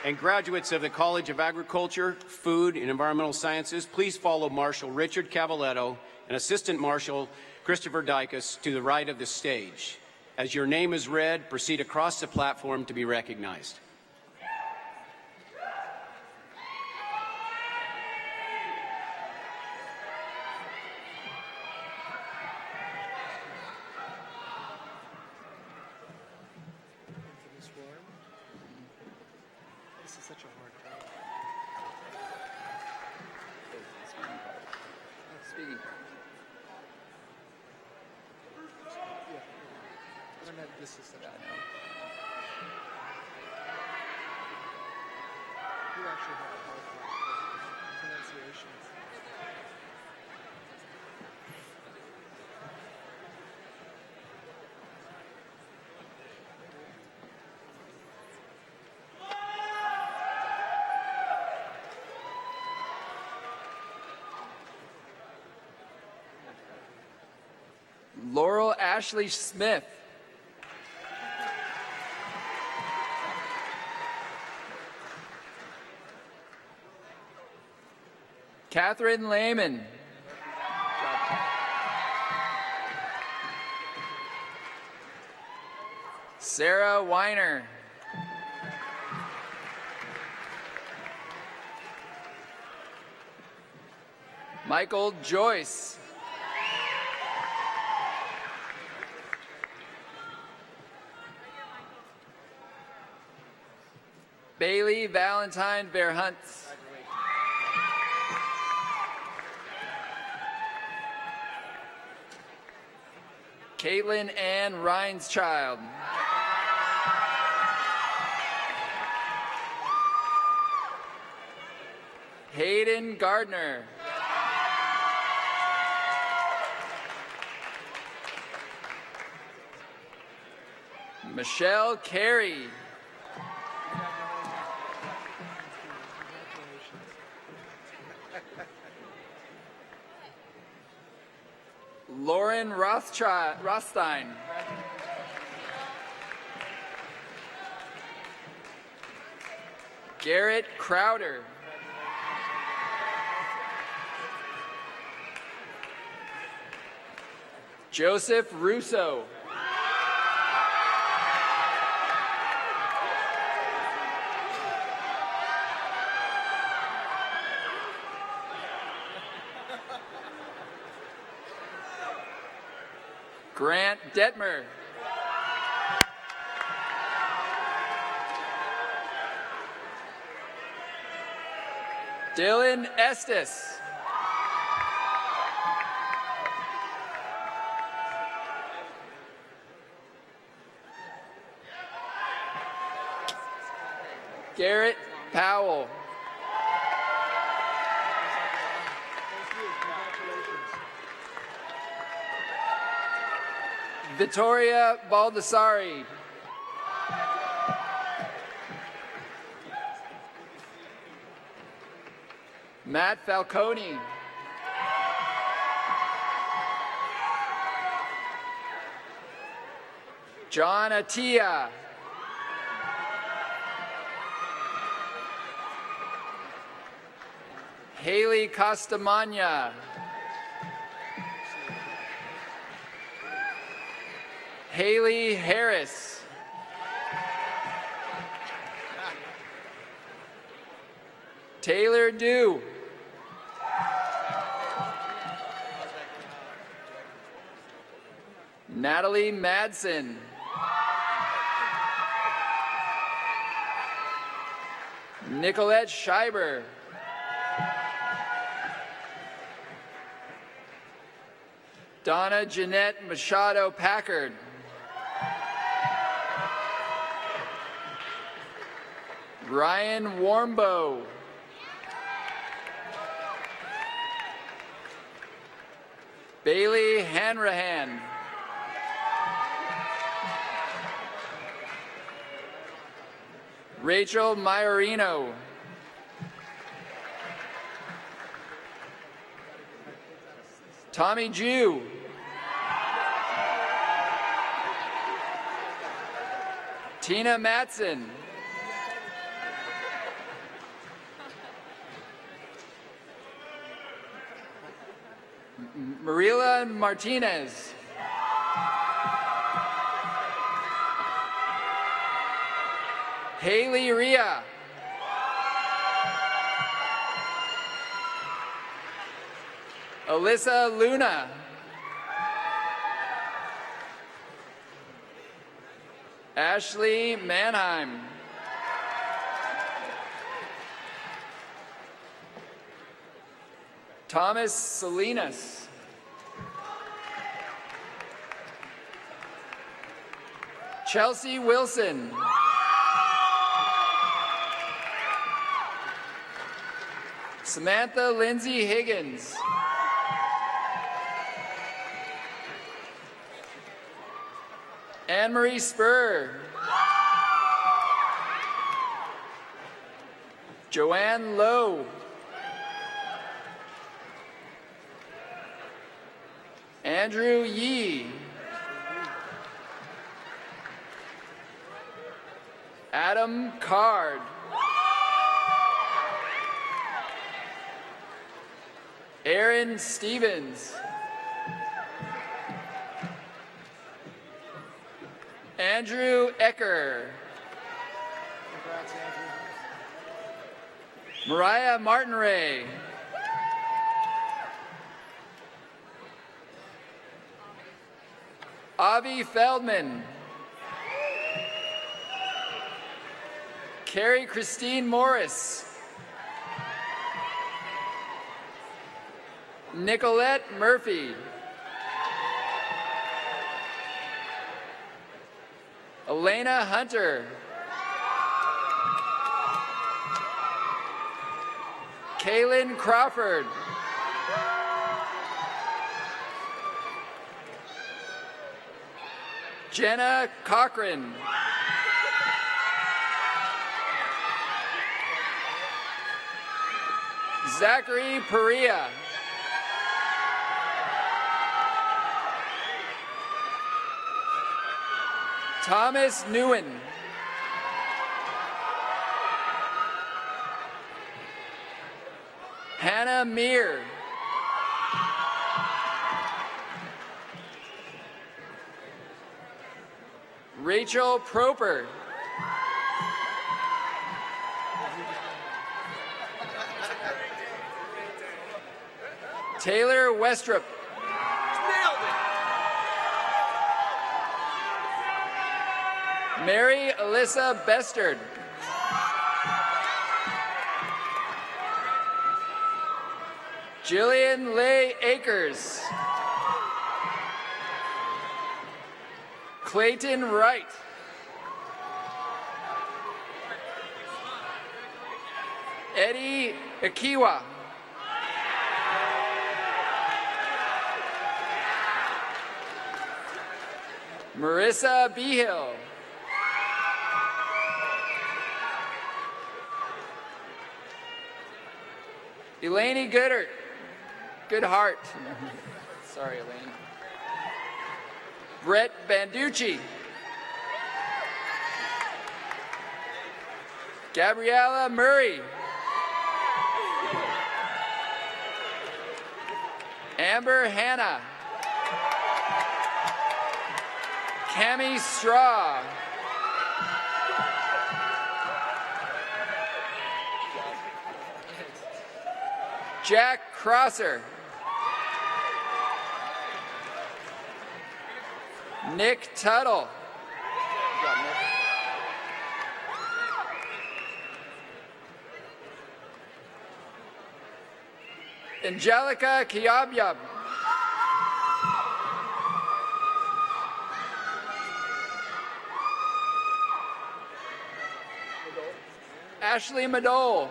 And graduates of the College of Agriculture, Food, and Environmental Sciences, please follow Marshal Richard Cavaletto and Assistant Marshal Christopher Dicus to the right of the stage. As your name is read, proceed across the platform to be recognized. Laurel Ashley Smith. Catherine Lehman. Sarah Weiner. Michael Joyce. Bailey Valentine Verhunt. Caitlin Ann Rhineschild. Hayden Gardner. Michelle Carey. Lauren Rothstein. Garrett Crowder. Joseph Russo. Grant Detmer. Dylan Estes. Garrett Powell. Vittoria Baldassari. Matt Falcone. John Attia. Haley Costamagna. Haley Harris. Taylor Dew. Natalie Madsen. Nicolette Scheiber. Donna Jeanette Machado Packard. Ryan Warmbow. Bailey Hanrahan. Rachel Maiorino. Tommy Jew. Tina Matson. Marila Martinez. Haley Ria. Alyssa Luna. Ashley Manheim. Thomas Salinas. Chelsea Wilson. Samantha Lindsay Higgins. Anne-Marie Spur. Joanne Lowe. Andrew Yee. Adam Card. Aaron Stevens. Andrew Ecker. Congrats, Andrew. Mariah Martinray. Avi Feldman. Carrie Christine Morris. Nicolette Murphy. Elena Hunter. Kaylin Crawford. Jenna Cochran. Zachary Perea. Thomas Newen. Hannah Meir. Rachel Proper. Taylor Westrup. Mary Alyssa Bestard. Jillian Leigh Akers. Clayton Wright. Eddie Akiwa. Marissa Behill. Elaine Goodhart. Goodhart. Sorry, Elaine. Brett Banducci. Gabriella Murray. Amber Hanna. Cami Straw. Jack Crosser. Nick Tuttle. Angelica Kiabyab. Ashley Madole.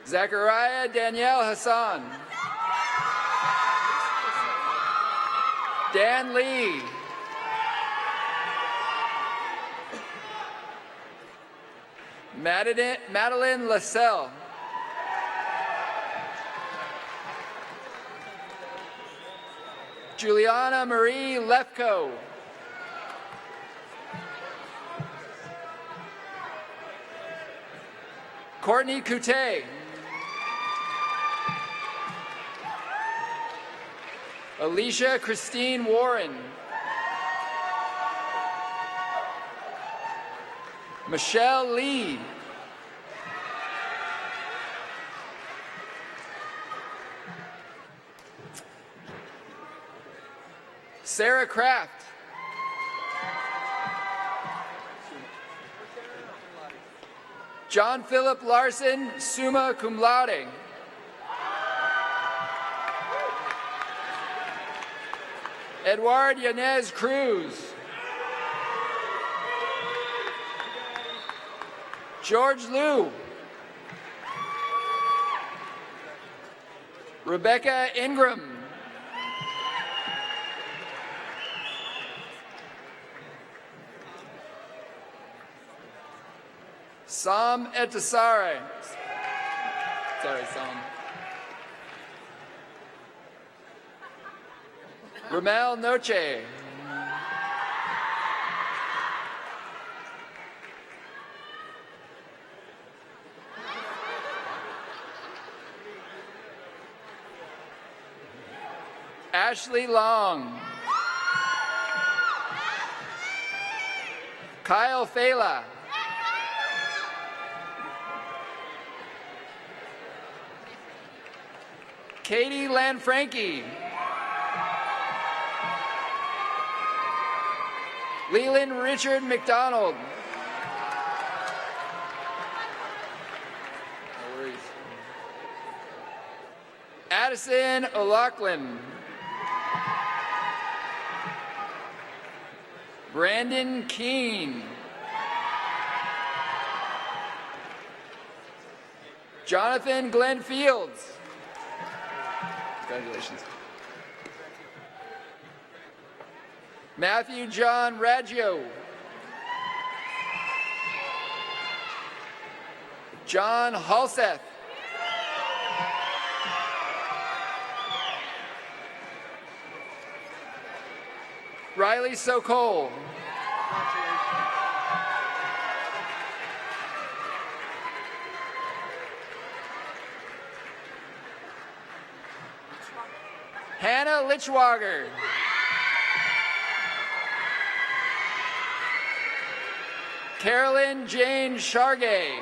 Zachariah Danielle Hassan. Dan Lee. Madeline Lassell. Juliana Marie Lefko. Courtney Coutet. Alicia Christine Warren. Michelle Lee. Sarah Kraft. John Philip Larson, summa cum laude. Edward Yanez Cruz. George Liu. Rebecca Ingram. Sam Etasare. Sorry, Sam. Ramel Noche. Ashley Long. Kyle Fela. Katie Lanfranchi. Leland Richard McDonald. No worries. Addison O'Loughlin. Brandon Keene. Jonathan Glenn Fields. Congratulations. Matthew John Raggio. John Halseth. Riley Sokol. Hannah Lichwager. Carolyn Jane Shargay.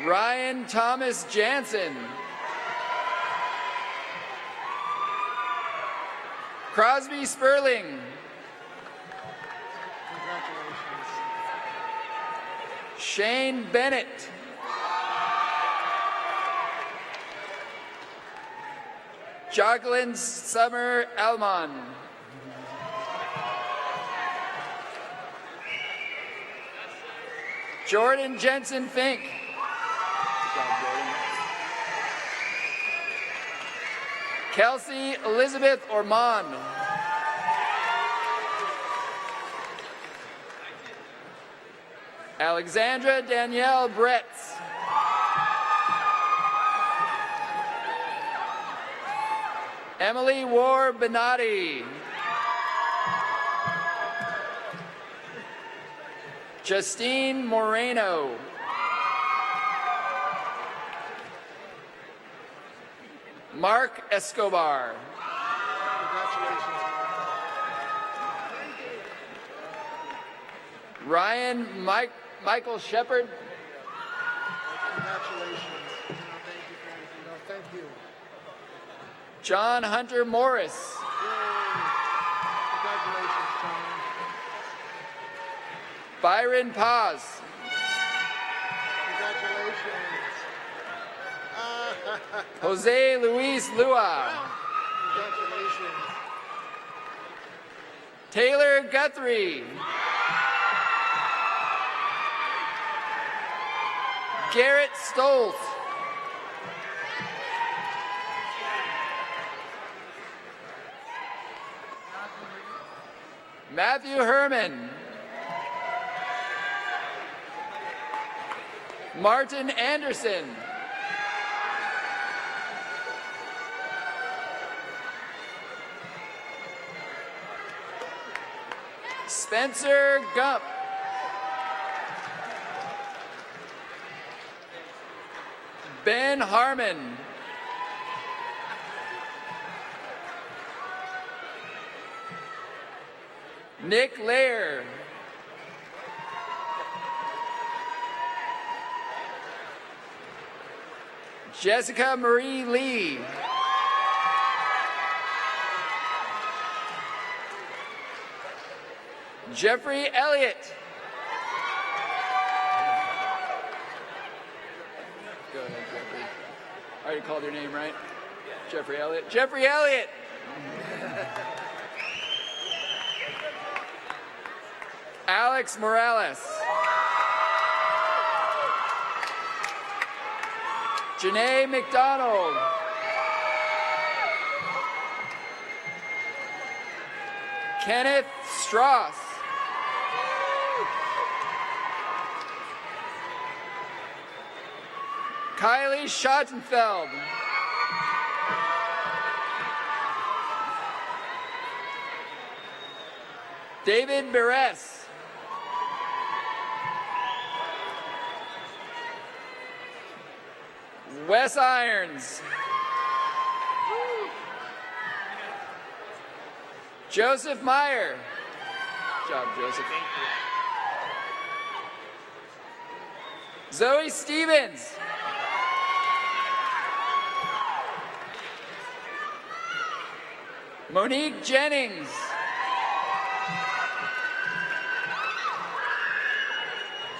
Ryan Thomas Jansen. Crosby Sperling. Shane Bennett. Jacqueline Summer Alman. Jordan Jensen Fink. Good job, Jordan. Kelsey Elizabeth Orman. Alexandra Danielle Bretz. Emily War Benatti. Justine Moreno. Mark Escobar. Ryan Michael Shepard. Congratulations. Thank you. John Hunter Morris. Congratulations, John. Byron Paz. Congratulations. Jose Luis Lua. Congratulations. Taylor Guthrie. Garrett Stoltz. Matthew Herman. Martin Anderson. Spencer Gump. Ben Harmon. Nick Lair. Jessica Marie Lee. Jeffrey Elliott. Go ahead, Jeffrey. I already called your name, right? Jeffrey Elliott. Jeffrey Elliott. Alex Morales. Janae McDonald. Kenneth Strauss. Kylie Schottenfeld. David Beres. Wes Irons. Joseph Meyer. Good job, Joseph. Zoe Stevens. Monique Jennings.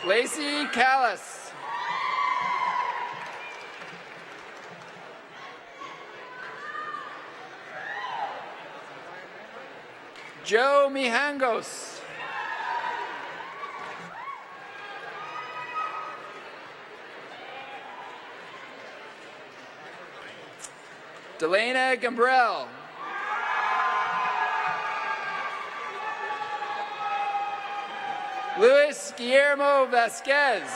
Lacey Callis. Joe Mijangos. Delana Gambrell. Luis Guillermo Vasquez.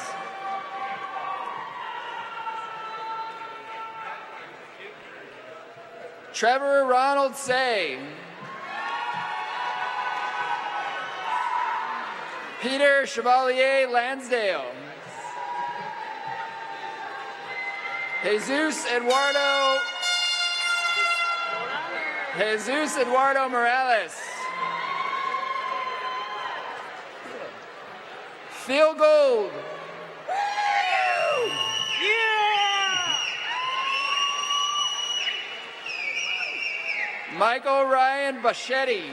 Trevor Ronald Say. Peter Chevalier Lansdale. Jesus Eduardo Morales. Phil Gold. Michael Ryan Bachetti.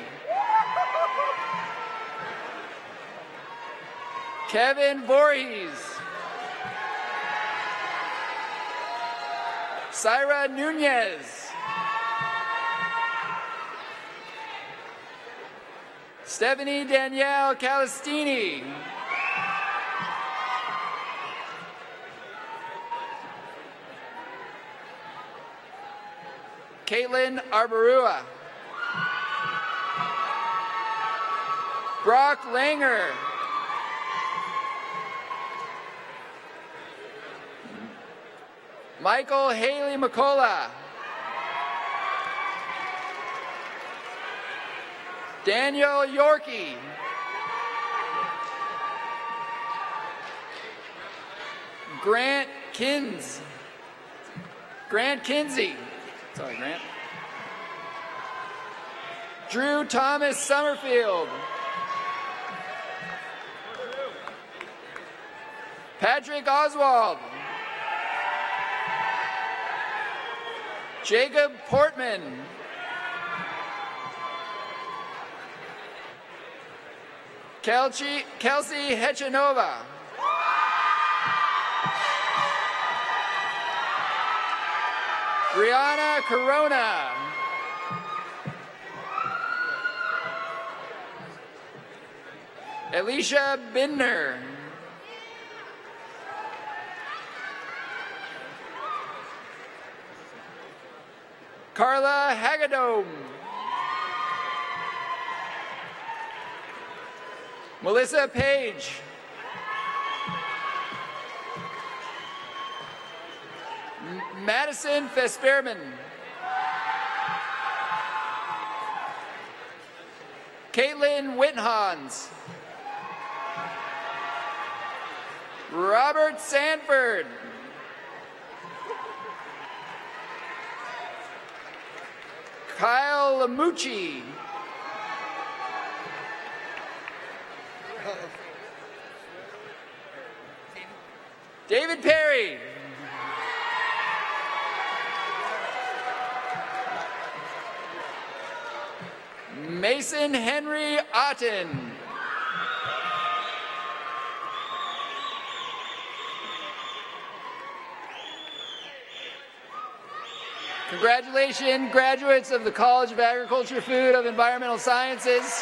Kevin Voorhees. Syra Nunez. Stephanie Danielle Calistini. Caitlin Arbarua. Brock Langer. Michael Haley McCullough. Daniel Yorkie. Grant Kinsey. Sorry, Grant. Drew Thomas Summerfield. Patrick Oswald. Jacob Portman. Kelsey Hechanova. Brianna Corona. Alicia Binder. Carla Hagedome. Melissa Page. Madison Fesperman. Caitlin Winhans. Robert Sanford. Kyle Lamucci. David Perry. Mason Henry Otten. Congratulations, graduates of the College of Agriculture, Food, and Environmental Sciences.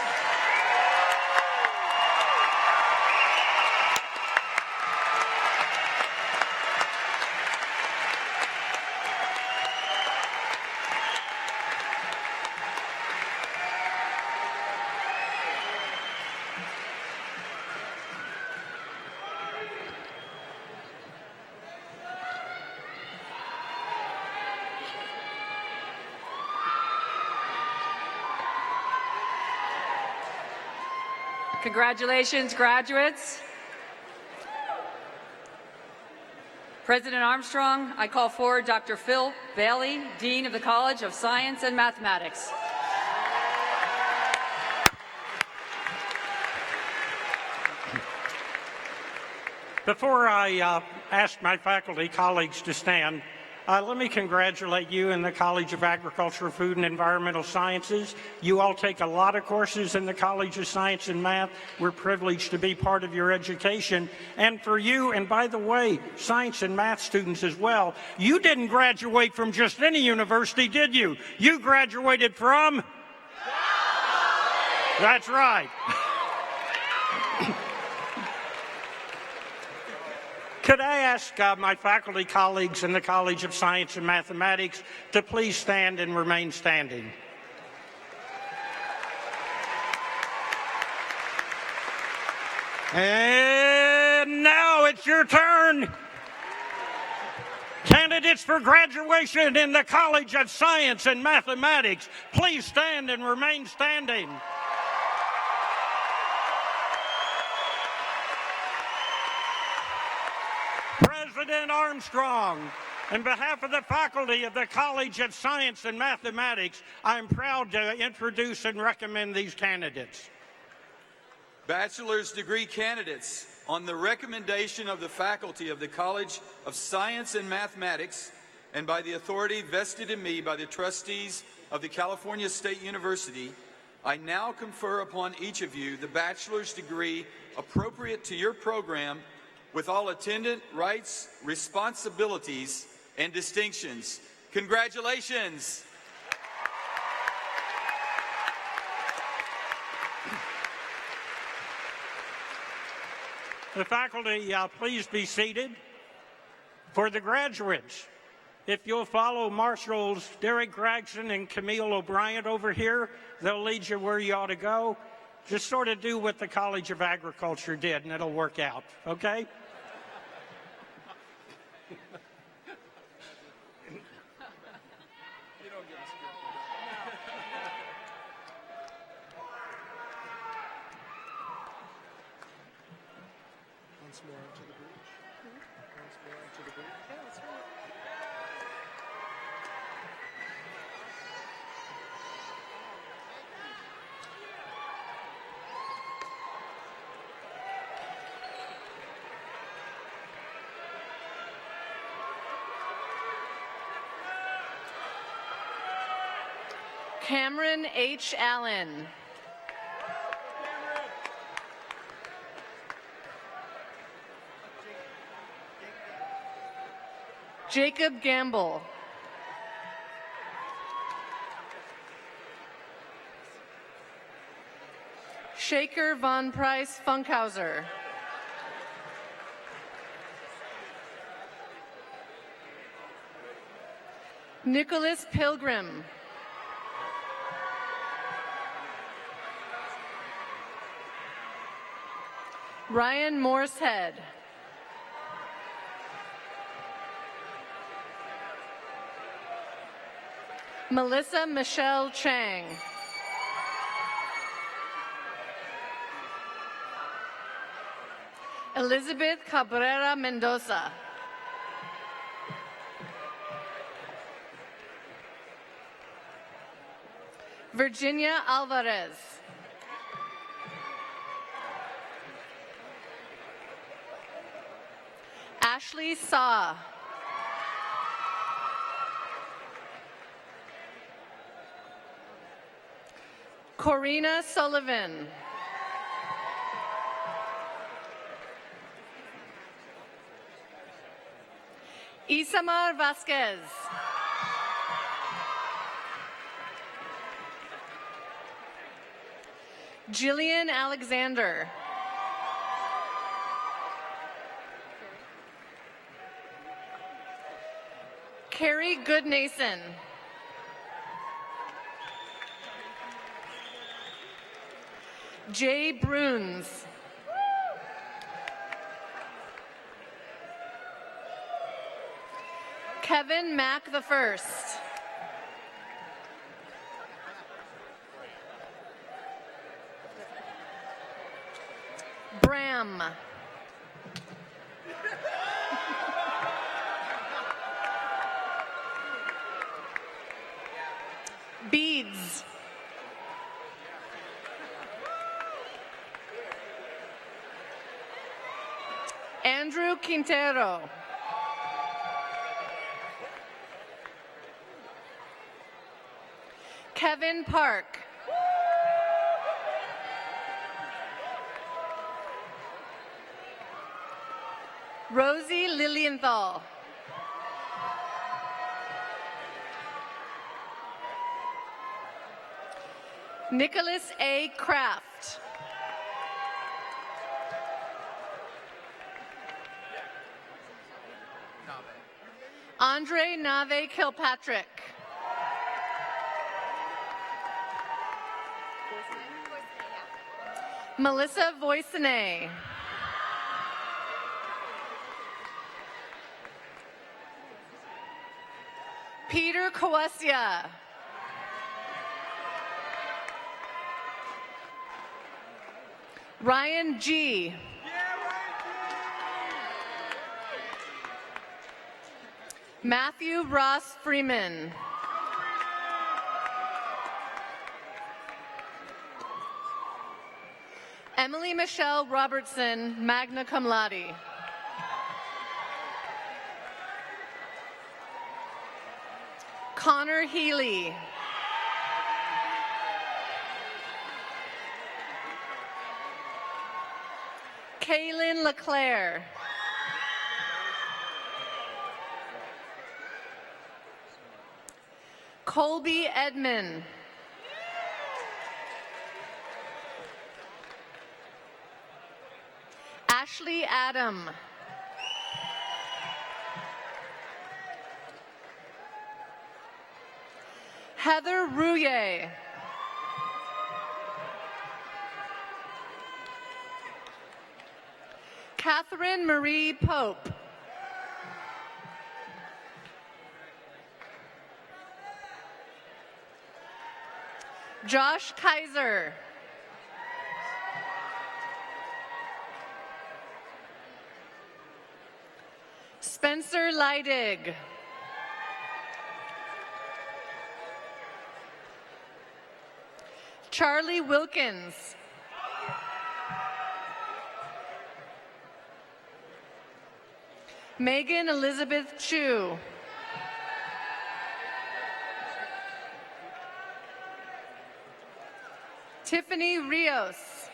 Congratulations, graduates. President Armstrong, I call forward Dr. Phil Bailey, Dean of the College of Science and Mathematics. Before I ask my faculty colleagues to stand, let me congratulate you in the College of Agriculture, Food, and Environmental Sciences. You all take a lot of courses in the College of Science and Math. We're privileged to be part of your education. And for you, and by the way, science and math students as well, you didn't graduate from just any university, did you? You graduated from That's right. Could I ask my faculty colleagues in the College of Science and Mathematics to please stand and remain standing? And now it's your turn. Candidates for graduation in the College of Science and Mathematics, please stand and remain standing. President Armstrong, on behalf of the faculty of the College of Science and Mathematics, I'm proud to introduce and recommend these candidates. Bachelor's degree candidates, on the recommendation of the faculty of the College of Science and Mathematics and by the authority vested in me by the trustees of the California State University, I now confer upon each of you the bachelor's degree appropriate to your program with all attendant rights, responsibilities, and distinctions. Congratulations! The faculty, please be seated. For the graduates, if you'll follow Marshals Derek Gregson and Camille O'Brien over here, they'll lead you where you ought to go. Just sort of do what the College of Agriculture did, and it'll work out, okay? Once more into the group. Once more into the group. Yeah, that's right. Cameron H. Allen. Jacob Gamble. Shaker von Price Funkhauser. Nicholas Pilgrim. Ryan Morsehead. Melissa Michelle Chang. Elizabeth Cabrera Mendoza. Virginia Alvarez. Ashley Saw. Corina Sullivan. Isamar Vasquez. Jillian Alexander. Carrie Goodnason. Jay Bruns. Kevin Mack the First. Bram. Beads. Andrew Quintero. Kevin Park. Rosie Lilienthal. Nicholas A. Kraft. Andre Nave Kilpatrick. Melissa Voisinay. Peter Kawasia. Ryan G. Matthew Ross Freeman. Emily Michelle Robertson, magna cum laude. Connor Healy. Kaylin LeClaire. Colby Edmond. Ashley Adam. Heather Rouillet. Catherine Marie Pope. Josh Kaiser. Spencer Leidig. Charlie Wilkins. Megan Elizabeth Chu. Tiffany Rios.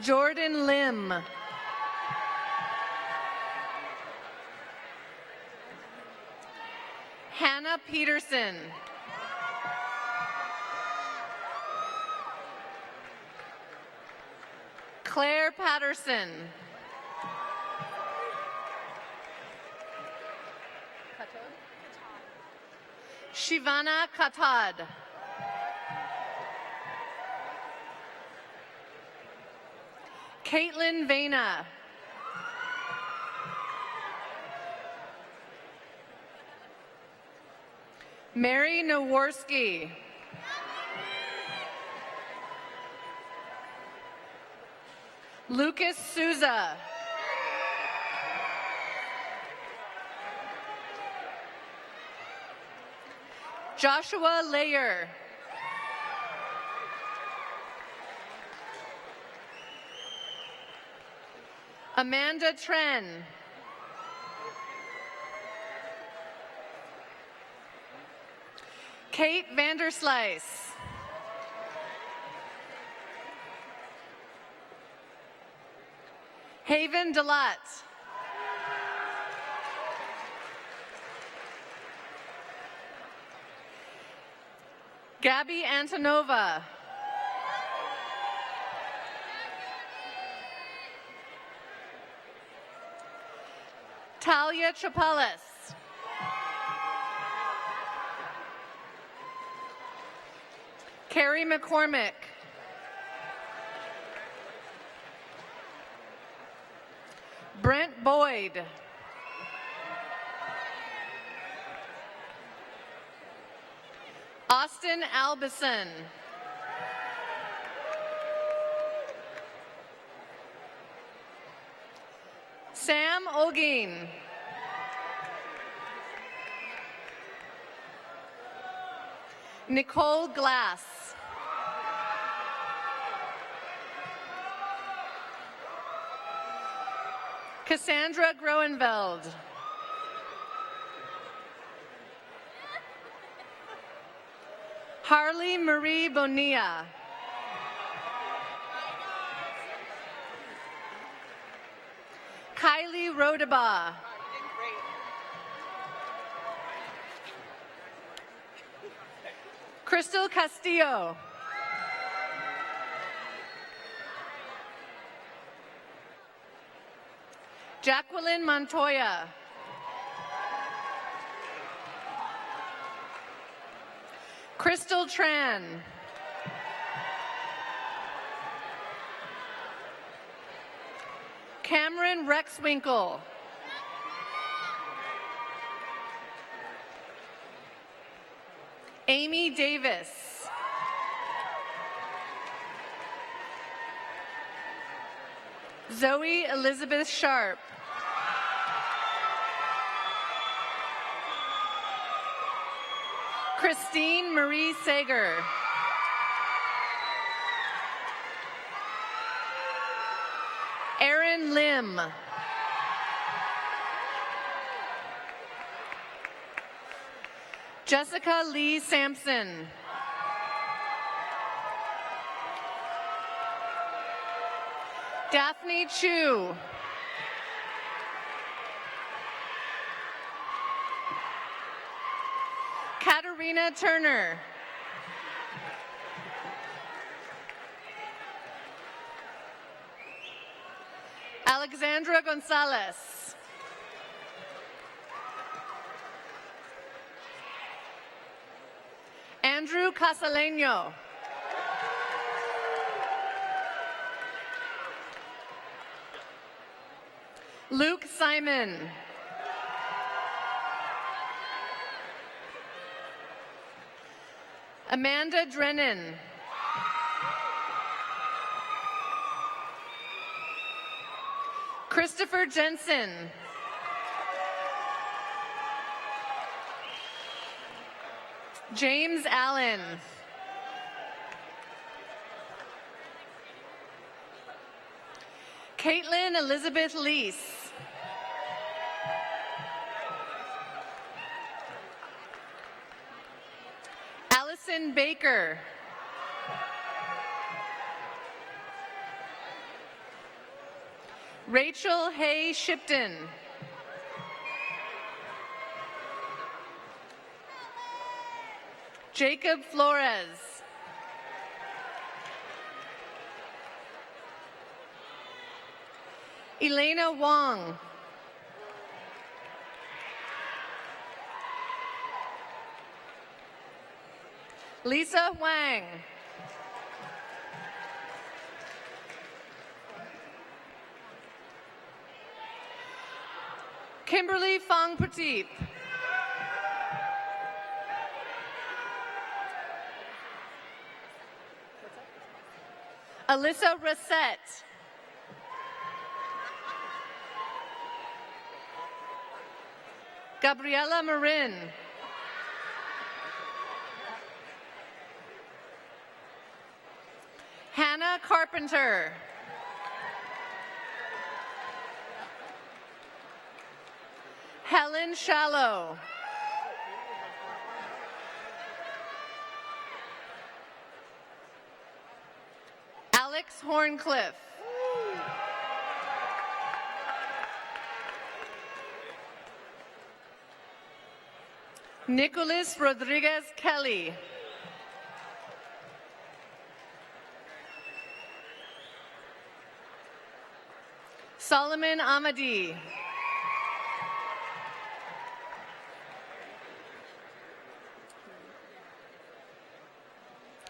Jordan Lim. Hannah Peterson. Claire Patterson. Shivana Katad. Caitlin Vena. Mary Noworski. Lucas Souza. Joshua Layer. Amanda Tren. Kate Vanderslice. Haven Delat. Gabby Antonova. Talia Chapalis. Carrie McCormick. Brent Boyd. Austin Albison. Sam Olgin. Nicole Glass. Cassandra Groenveld. Harley Marie Bonilla. Kylie Rodaba. Crystal Castillo. Jacqueline Montoya. Crystal Tran. Cameron Rexwinkle. Amy Davis. Zoe Elizabeth Sharp. Christine Marie Sager. Erin Lim. Jessica Lee Sampson. Daphne Chu. Katarina Turner. Alexandra Gonzalez. Andrew Casaleño. Luke Simon. Amanda Drennan. Christopher Jensen. James Allen. Caitlin Elizabeth Lease. Allison Baker. Rachel Hay Shipton. Jacob Flores. Elena Wong. Lisa Wang. Kimberly Fong Prateep. Alyssa Reset. Gabriela Marin. Hannah Carpenter. Helen Shallow. Alex Horncliffe. Nicholas Rodriguez Kelly. Solomon Amadi.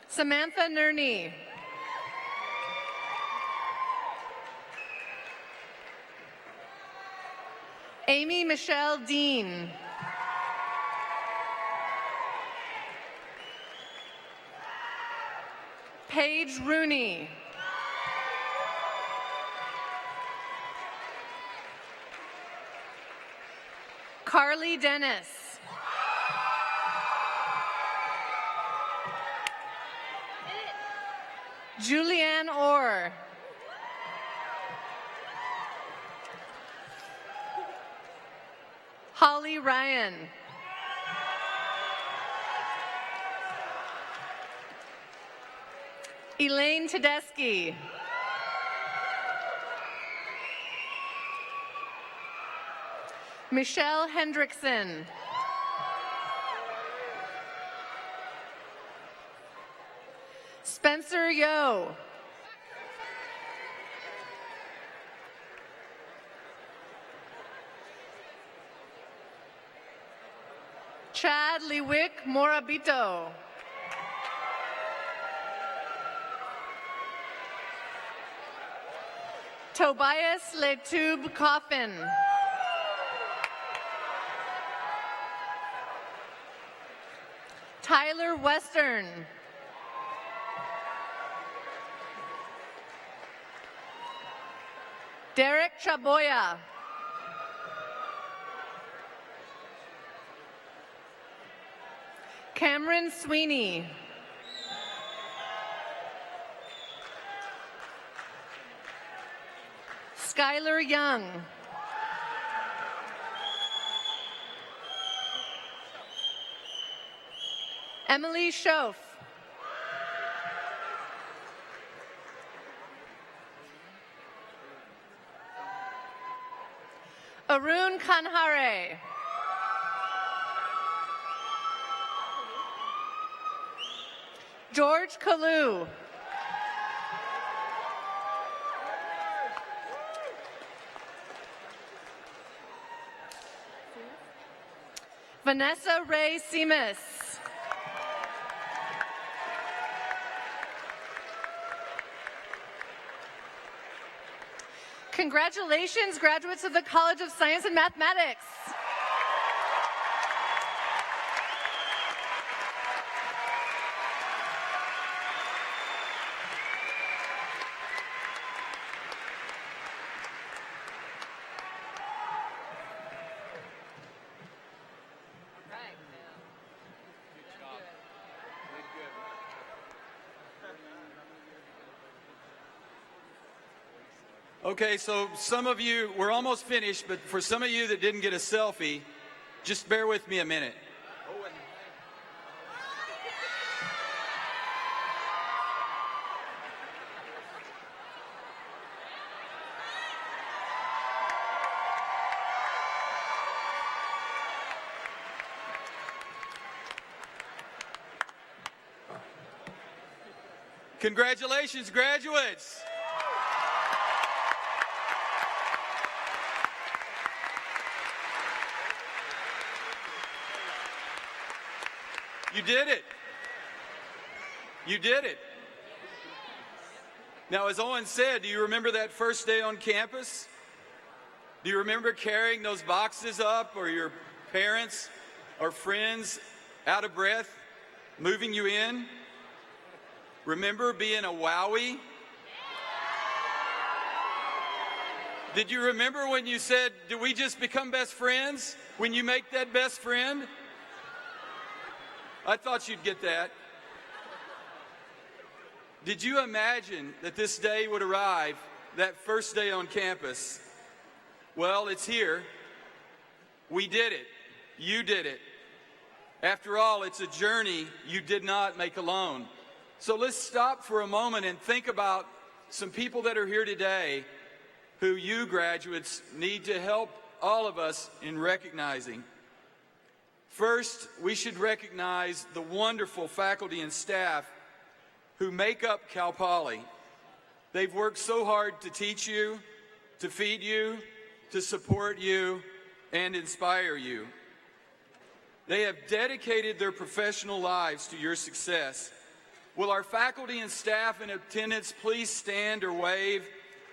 Samantha Nerney. Amy Michelle Dean. Paige Rooney. Carly Dennis. Julianne Orr. Holly Ryan. Elaine Tedeschi. Michelle Hendrickson. Spencer Yo. Chad Lewick Morabito. Tobias Letube Coffin. Tyler Western. Derek Chaboya. Cameron Sweeney. Skylar Young. Emily Schoaf. Arun Kanhare. George Kalu. Vanessa Ray Seamus. Congratulations, graduates of the College of Science and Mathematics. Okay, so some of you, we're almost finished, but for some of you that didn't get a selfie, just bear with me a minute. Congratulations, graduates. You did it. You did it. Now, as Owen said, do you remember that first day on campus? Do you remember carrying those boxes up, or your parents or friends out of breath, moving you in? Remember being a wowie? Did you remember when you said, do we just become best friends when you make that best friend? I thought you'd get that. Did you imagine that this day would arrive, that first day on campus? Well, it's here. We did it. You did it. After all, it's a journey you did not make alone. So let's stop for a moment and think about some people that are here today who you graduates need to help all of us in recognizing. First, we should recognize the wonderful faculty and staff who make up Cal Poly. They've worked so hard to teach you, to feed you, to support you, and inspire you. They have dedicated their professional lives to your success. Will our faculty and staff in attendance please stand or wave?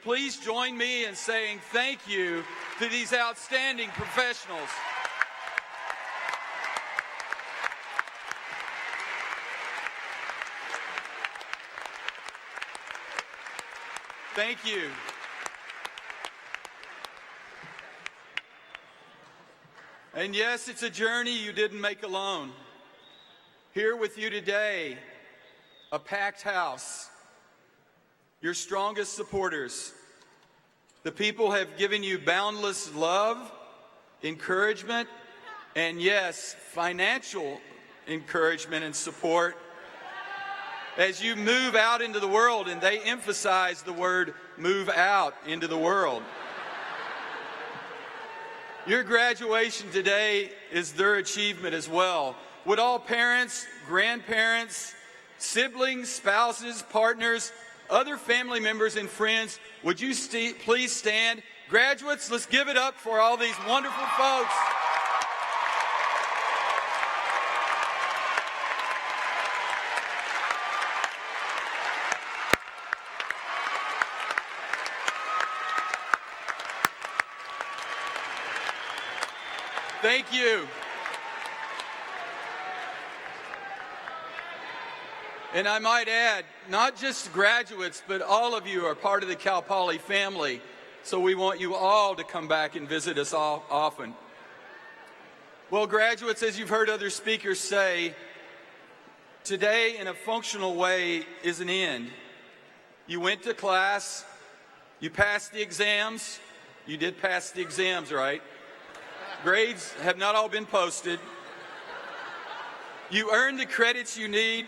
Please join me in saying thank you to these outstanding professionals. Thank you. And yes, it's a journey you didn't make alone. Here with you today, a packed house, your strongest supporters. The people have given you boundless love, encouragement, and yes, financial encouragement and support as you move out into the world, and they emphasize the word move out into the world. Your graduation today is their achievement as well. Would all parents, grandparents, Siblings, spouses, partners, other family members, and friends, would you please stand? Graduates, let's give it up for all these wonderful folks. Thank you. And I might add, not just graduates, but all of you are part of the Cal Poly family. So we want you all to come back and visit us all often. Well, graduates, as you've heard other speakers say, today in a functional way is an end. You went to class, you passed the exams. You did pass the exams, right? Grades have not all been posted. You earned the credits you need,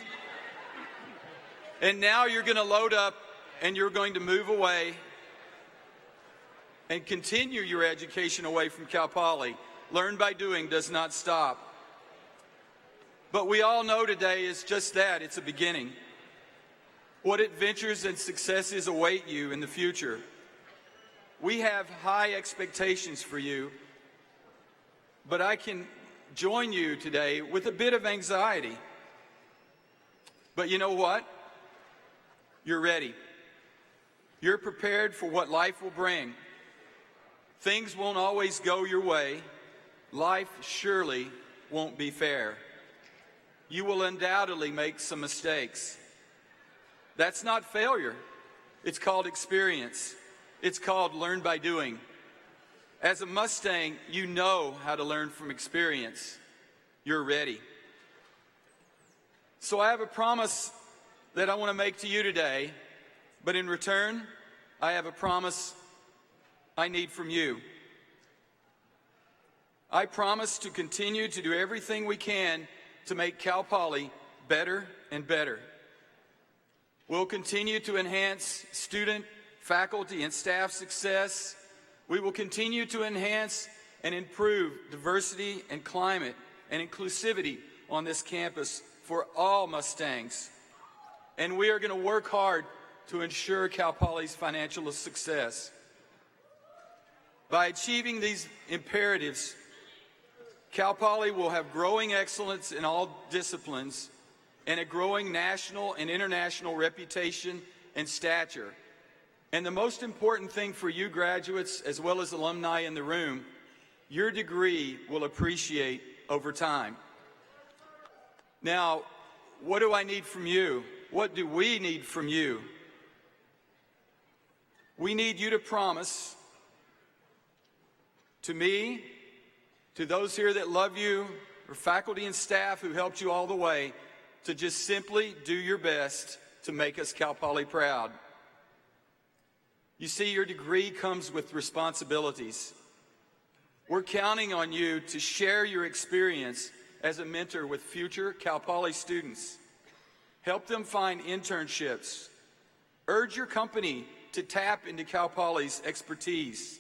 and now you're going to load up and you're going to move away and continue your education away from Cal Poly. Learn by doing does not stop. But we all know today is just that, it's a beginning. What adventures and successes await you in the future? We have high expectations for you, but I can join you today with a bit of anxiety. But you know what? You're ready. You're prepared for what life will bring. Things won't always go your way. Life surely won't be fair. You will undoubtedly make some mistakes. That's not failure. It's called experience. It's called learn by doing. As a Mustang, you know how to learn from experience. You're ready. So I have a promise that I want to make to you today, but in return, I have a promise I need from you. I promise to continue to do everything we can to make Cal Poly better and better. We'll continue to enhance student, faculty, and staff success. We will continue to enhance and improve diversity and climate and inclusivity on this campus for all Mustangs. And we are going to work hard to ensure Cal Poly's financial success. By achieving these imperatives, Cal Poly will have growing excellence in all disciplines and a growing national and international reputation and stature. And the most important thing for you graduates, as well as alumni in the room, your degree will appreciate over time. Now, what do I need from you? What do we need from you? We need you to promise to me, to those here that love you, or faculty and staff who helped you all the way, to just simply do your best to make us Cal Poly proud. You see, your degree comes with responsibilities. We're counting on you to share your experience as a mentor with future Cal Poly students. Help them find internships. Urge your company to tap into Cal Poly's expertise.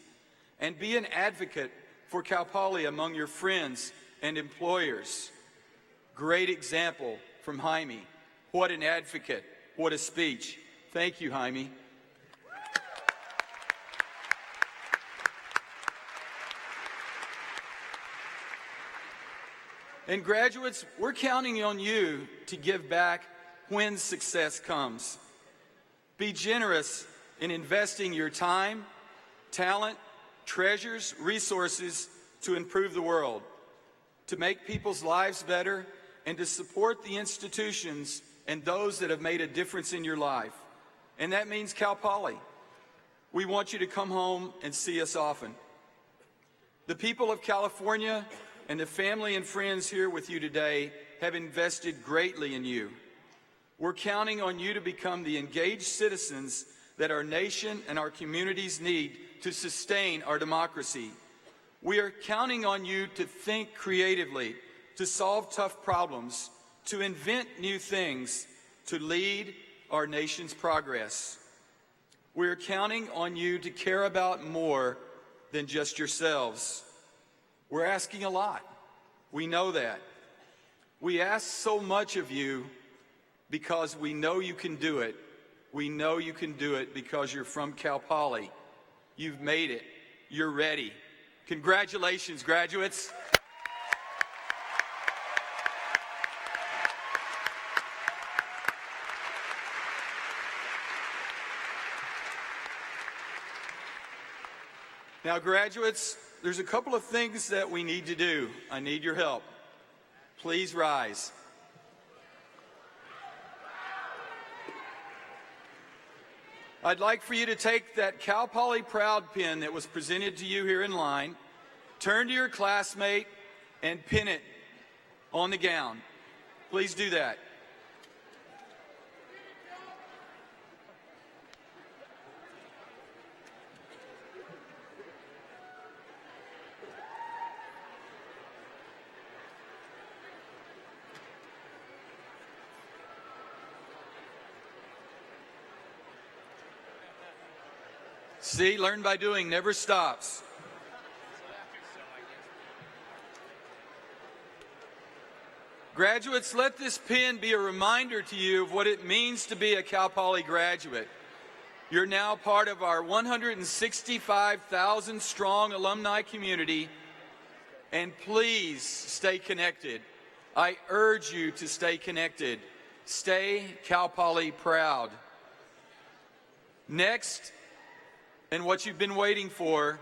And be an advocate for Cal Poly among your friends and employers. Great example from Jaime. What an advocate. What a speech. Thank you, Jaime. And graduates, we're counting on you to give back when success comes. Be generous in investing your time, talent, treasures, resources to improve the world, to make people's lives better, and to support the institutions and those that have made a difference in your life. And that means Cal Poly. We want you to come home and see us often. The people of California and the family and friends here with you today have invested greatly in you. We're counting on you to become the engaged citizens that our nation and our communities need to sustain our democracy. We are counting on you to think creatively, to solve tough problems, to invent new things, to lead our nation's progress. We are counting on you to care about more than just yourselves. We're asking a lot. We know that. We ask so much of you because we know you can do it. We know you can do it because you're from Cal Poly. You've made it. You're ready. Congratulations, graduates. Now, graduates, there's a couple of things that we need to do. I need your help. Please rise. I'd like for you to take that Cal Poly Proud pin that was presented to you here in line, turn to your classmate, and pin it on the gown. Please do that. See, learn by doing never stops. Graduates, let this pin be a reminder to you of what it means to be a Cal Poly graduate. You're now part of our 165,000 strong alumni community, and please stay connected. I urge you to stay connected. Stay Cal Poly proud. Next, and what you've been waiting for,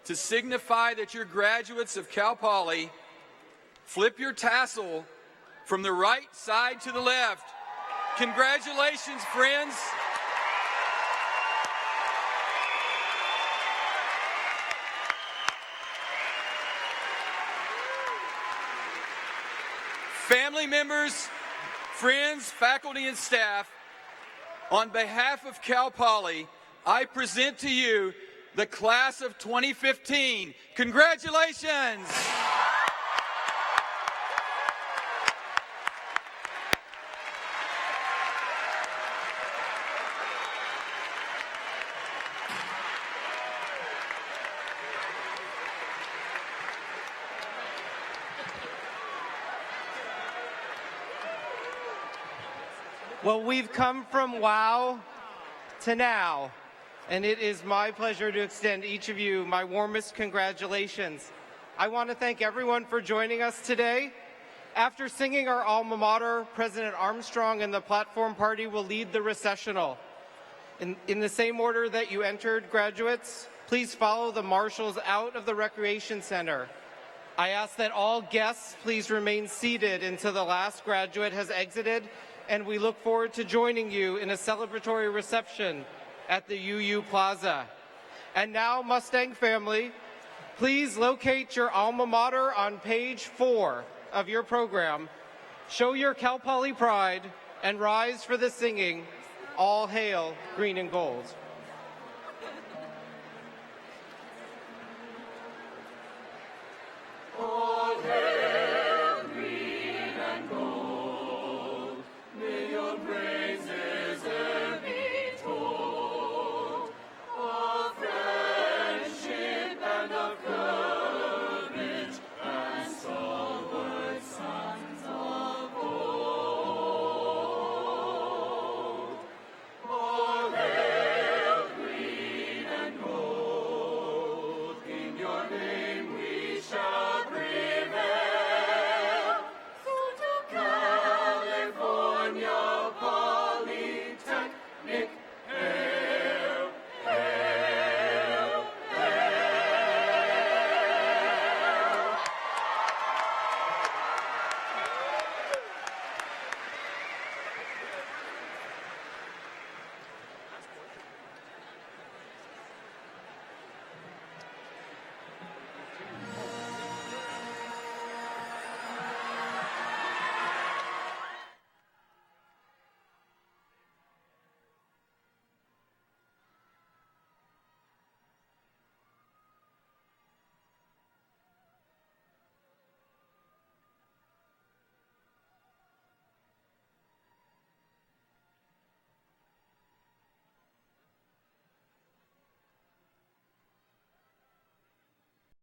to signify that you're graduates of Cal Poly, flip your tassel from the right side to the left. Congratulations, friends. Family members, friends, faculty, and staff, on behalf of Cal Poly, I present to you the class of 2015. Congratulations! Well, we've come from wow to now, and it is my pleasure to extend each of you my warmest congratulations. I want to thank everyone for joining us today. After singing our alma mater, President Armstrong and the platform party will lead the recessional. In the same order that you entered, graduates, please follow the marshals out of the Recreation Center. I ask that all guests please remain seated until the last graduate has exited, and we look forward to joining you in a celebratory reception at the UU Plaza. And now, Mustang family, please locate your alma mater on page 4 of your program. Show your Cal Poly pride and rise for the singing, All Hail Green and Gold.